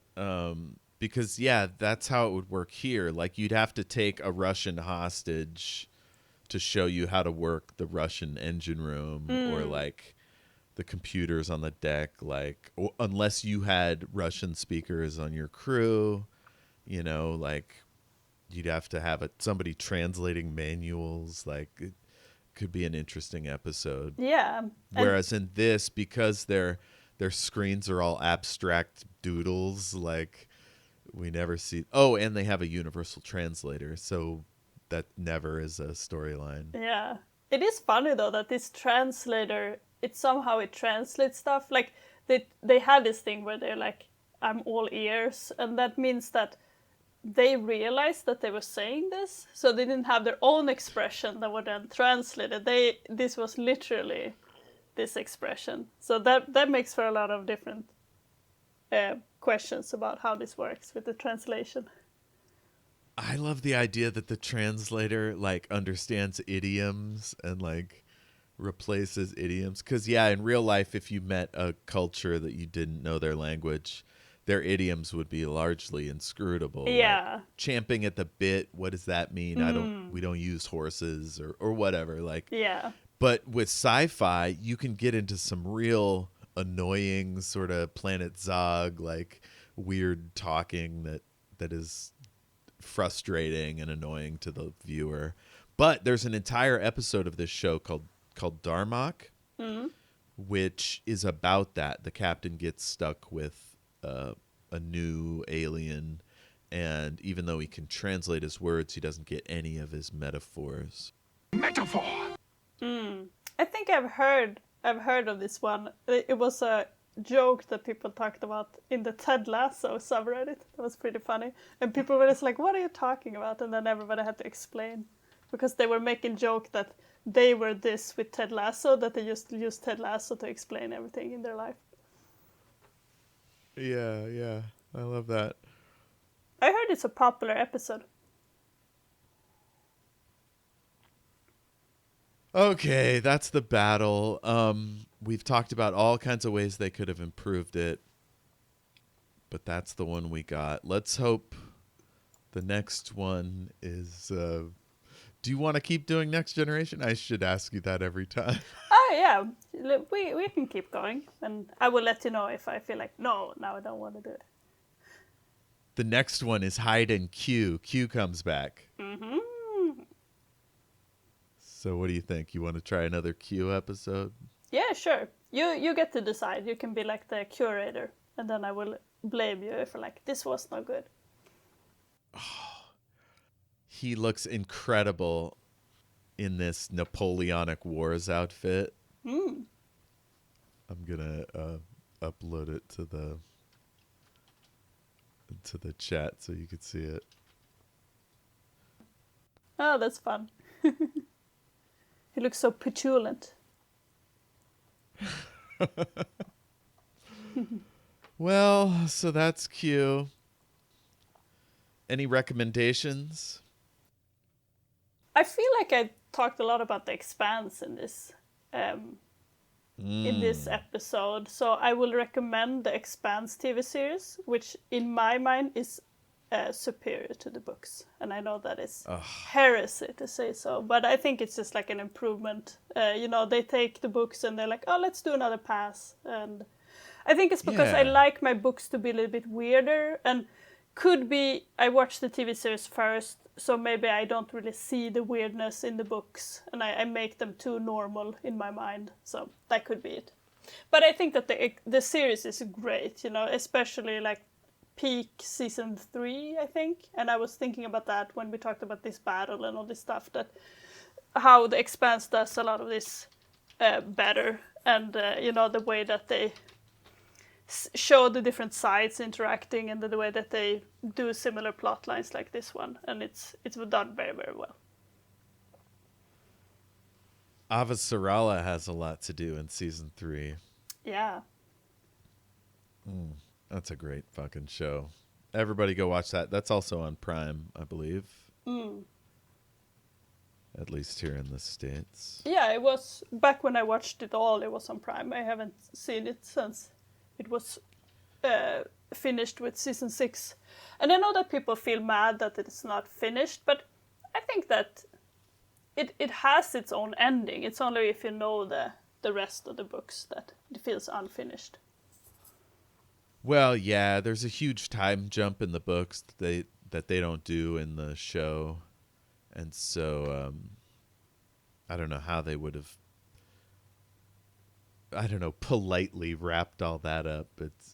Speaker 1: because, yeah, that's how it would work here. Like, you'd have to take a Russian hostage to show you how to work the Russian engine room or, like, the computers on the deck, like, unless you had Russian speakers on your crew, like, you'd have to have somebody translating manuals. Like, it could be an interesting episode.
Speaker 2: Yeah.
Speaker 1: Whereas in this, because their screens are all abstract doodles, like, we never see. Oh, and they have a universal translator, so that never is a storyline.
Speaker 2: Yeah. It is funny though that this translator, it translates stuff. Like they had this thing where they're like, I'm all ears, and that means that they realized that they were saying this, so they didn't have their own expression that were then translated. This was literally this expression. So that makes for a lot of different questions about how this works with the translation.
Speaker 1: I love the idea that the translator, like, understands idioms and, like, replaces idioms. Because, yeah, in real life, if you met a culture that you didn't know their language, their idioms would be largely inscrutable.
Speaker 2: Yeah.
Speaker 1: Like, champing at the bit, what does that mean? We don't use horses or whatever. Like,
Speaker 2: Yeah.
Speaker 1: But with sci-fi, you can get into some real annoying sort of Planet Zog, like, weird talking that that is frustrating and annoying to the viewer. But there's an entire episode of this show called Darmok, which is about that. The captain gets stuck with a new alien, and even though he can translate his words, he doesn't get any of his metaphors.
Speaker 3: Metaphor!
Speaker 2: I think I've heard of this one. It was a joke that people talked about in the Ted Lasso subreddit. That was pretty funny. And people were just like, what are you talking about? And then everybody had to explain. Because they were making joke that they were this with Ted Lasso, that they just used Ted Lasso to explain everything in their life.
Speaker 1: Yeah. I love that.
Speaker 2: I heard it's a popular episode.
Speaker 1: Okay, that's the battle. We've talked about all kinds of ways they could have improved it, but that's the one we got. Let's hope the next one is... do you want to keep doing Next Generation? I should ask you that every time.
Speaker 2: Oh, yeah. We can keep going. And I will let you know if I feel like, no, now I don't want to do it.
Speaker 1: The next one is Hide and Q. Q comes back.
Speaker 2: Mm-hmm.
Speaker 1: So what do you think? You want to try another Q episode?
Speaker 2: Yeah, sure. You get to decide. You can be like the curator. And then I will blame you if like, this was not good.
Speaker 1: He looks incredible in this Napoleonic Wars outfit. I'm gonna upload it to the chat so you can see it.
Speaker 2: Oh, that's fun. He looks so petulant.
Speaker 1: Well, so that's Q. Any recommendations?
Speaker 2: I feel like I talked a lot about The Expanse in this episode, so I will recommend The Expanse TV series, which in my mind is superior to the books. And I know that is heresy to say so, but I think it's just like an improvement. They take the books and they're like, oh, let's do another pass. And I think it's because I like my books to be a little bit weirder, and could be I watched the TV series first, so maybe I don't really see the weirdness in the books, and I make them too normal in my mind. So that could be it. But I think that the series is great, especially like peak season 3, I think. And I was thinking about that when we talked about this battle and all this stuff, that how The Expanse does a lot of this better, and the way that they show the different sides interacting, and the way that they do similar plot lines like this one, and it's done very, very well.
Speaker 1: Avasarala has a lot to do in season 3.
Speaker 2: Yeah.
Speaker 1: That's a great fucking show. Everybody go watch that. That's also on Prime, I believe. At least here in the States.
Speaker 2: Yeah, it was back when I watched it all. It was on Prime. I haven't seen it since it was finished with season 6. And I know that people feel mad that it's not finished, but I think that it has its own ending. It's only if you know the rest of the books that it feels unfinished.
Speaker 1: Well, yeah, there's a huge time jump in the books that they don't do in the show. And so I don't know how they would have, politely wrapped all that up.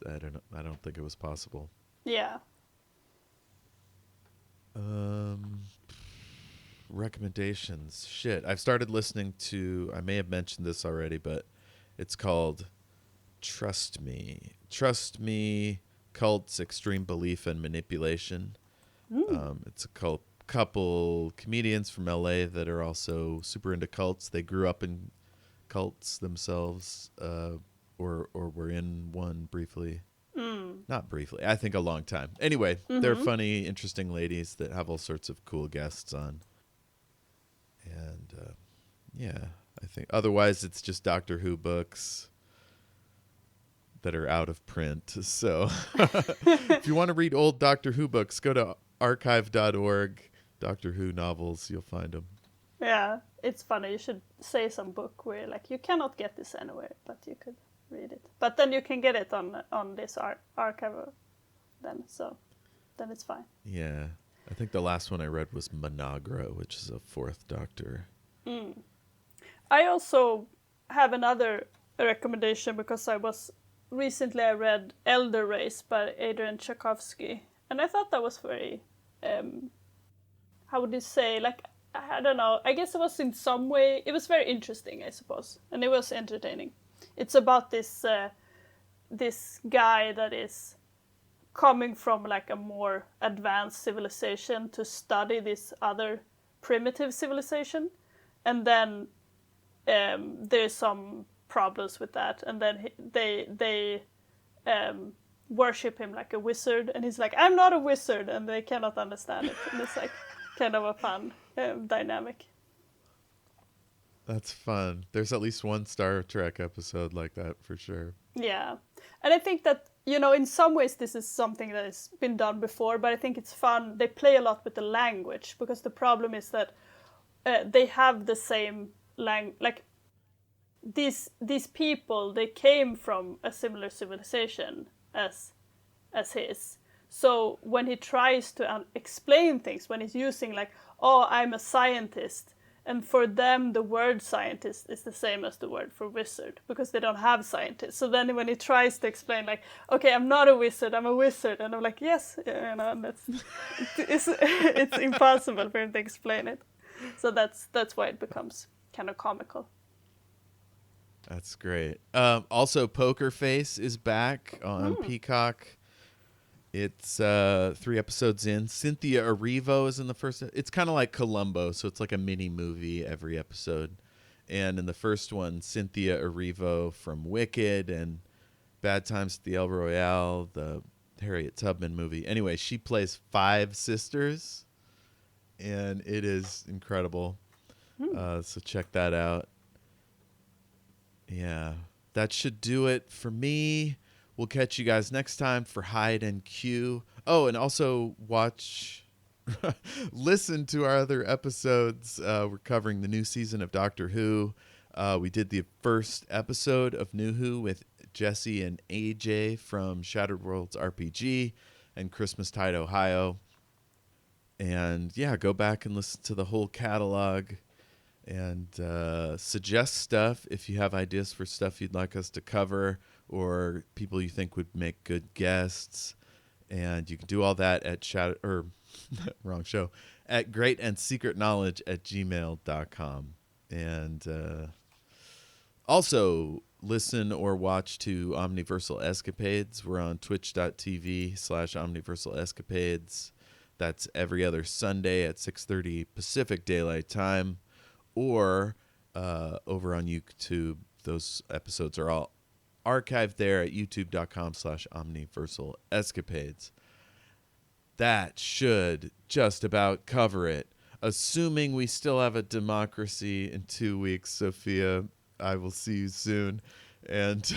Speaker 1: I don't think it was possible.
Speaker 2: Yeah.
Speaker 1: Recommendations. Shit. I've started listening to, I may have mentioned this already, but it's called Trust Me. Trust Me, Cults, Extreme Belief, and Manipulation. It's a couple comedians from LA that are also super into cults. They grew up in cults themselves, or were in one briefly. Not briefly, I think a long time. Anyway, they're funny, interesting ladies that have all sorts of cool guests on. And I think otherwise it's just Doctor Who books that are out of print. So if you want to read old Doctor Who books, go to archive.org, Doctor Who novels, you'll find them.
Speaker 2: Yeah, it's funny. You should say some book where like you cannot get this anywhere, but you could read it. But then you can get it on this archive then. So then it's fine.
Speaker 1: Yeah. I think the last one I read was Monogra, which is a Fourth Doctor.
Speaker 2: I also have another recommendation because I read Elder Race by Adrian Tchaikovsky, and I thought that was very, how would you say, like, I don't know, I guess it was in some way, it was very interesting, I suppose, and it was entertaining. It's about this guy that is coming from like a more advanced civilization to study this other primitive civilization, and then there's some problems with that, and then they worship him like a wizard, and he's like, I'm not a wizard, and they cannot understand it, and it's like kind of a fun dynamic.
Speaker 1: That's fun. There's at least one Star Trek episode like that for sure.
Speaker 2: Yeah, and I think that, you know, in some ways this is something that has been done before, but I think it's fun. They play a lot with the language, because the problem is that they have the same like these people, they came from a similar civilization as his. So when he tries to explain things, when he's using like, oh, I'm a scientist, and for them the word scientist is the same as the word for wizard, because they don't have scientists. So then when he tries to explain like, okay, I'm not a wizard, I'm a wizard, and I'm like, yes, you know, and it's impossible for him to explain it. So that's why it becomes kind of comical.
Speaker 1: That's great. Also, Poker Face is back on Peacock. It's 3 episodes in. Cynthia Erivo is in the first. It's kind of like Columbo, so it's like a mini movie every episode. And in the first one, Cynthia Erivo from Wicked and Bad Times at the El Royale, the Harriet Tubman movie. Anyway, she plays 5 sisters, and it is incredible. So check that out. Yeah, that should do it for me. We'll catch you guys next time for Hide and Q. Oh, and also listen to our other episodes. We're covering the new season of Doctor Who. We did the first episode of New Who with Jesse and AJ from Shattered Worlds RPG and Christmastide, Ohio. And yeah, go back and listen to the whole catalog. And suggest stuff if you have ideas for stuff you'd like us to cover, or people you think would make good guests. And you can do all that at at greatandsecretknowledge@gmail.com. And also listen or watch to Omniversal Escapades. We're on twitch.tv/Omniversal Escapades. That's every other Sunday at 6:30 Pacific Daylight Time. Or over on YouTube. Those episodes are all archived there at youtube.com/Omniversal Escapades. That should just about cover it. Assuming we still have a democracy in 2 weeks, Sofia, I will see you soon. And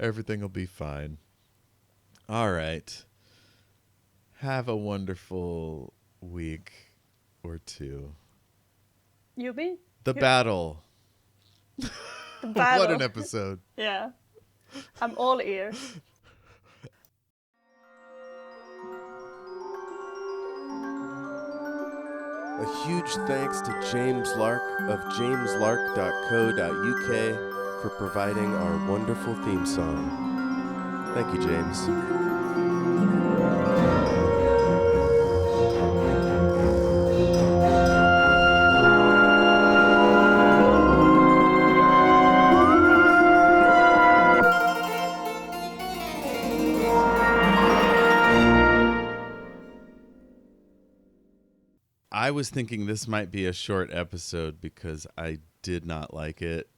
Speaker 1: everything will be fine. All right. Have a wonderful week or two.
Speaker 2: Yubi?
Speaker 1: The battle.
Speaker 2: The battle.
Speaker 1: What an episode.
Speaker 2: Yeah. I'm all ears.
Speaker 7: A huge thanks to James Lark of jameslark.co.uk for providing our wonderful theme song. Thank you, James.
Speaker 1: I was thinking this might be a short episode because I did not like it.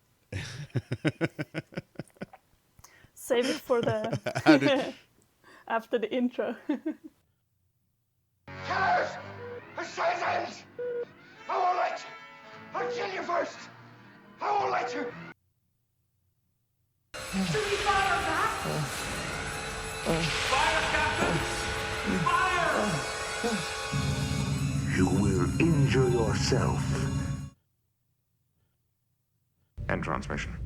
Speaker 2: Save it for the after the intro.
Speaker 3: Killers! Assassins! I won't let you! I'll kill you first! I won't let you!
Speaker 8: Should we fire back? Fire, Captain! Fire!
Speaker 3: You will injure yourself.
Speaker 4: End transmission.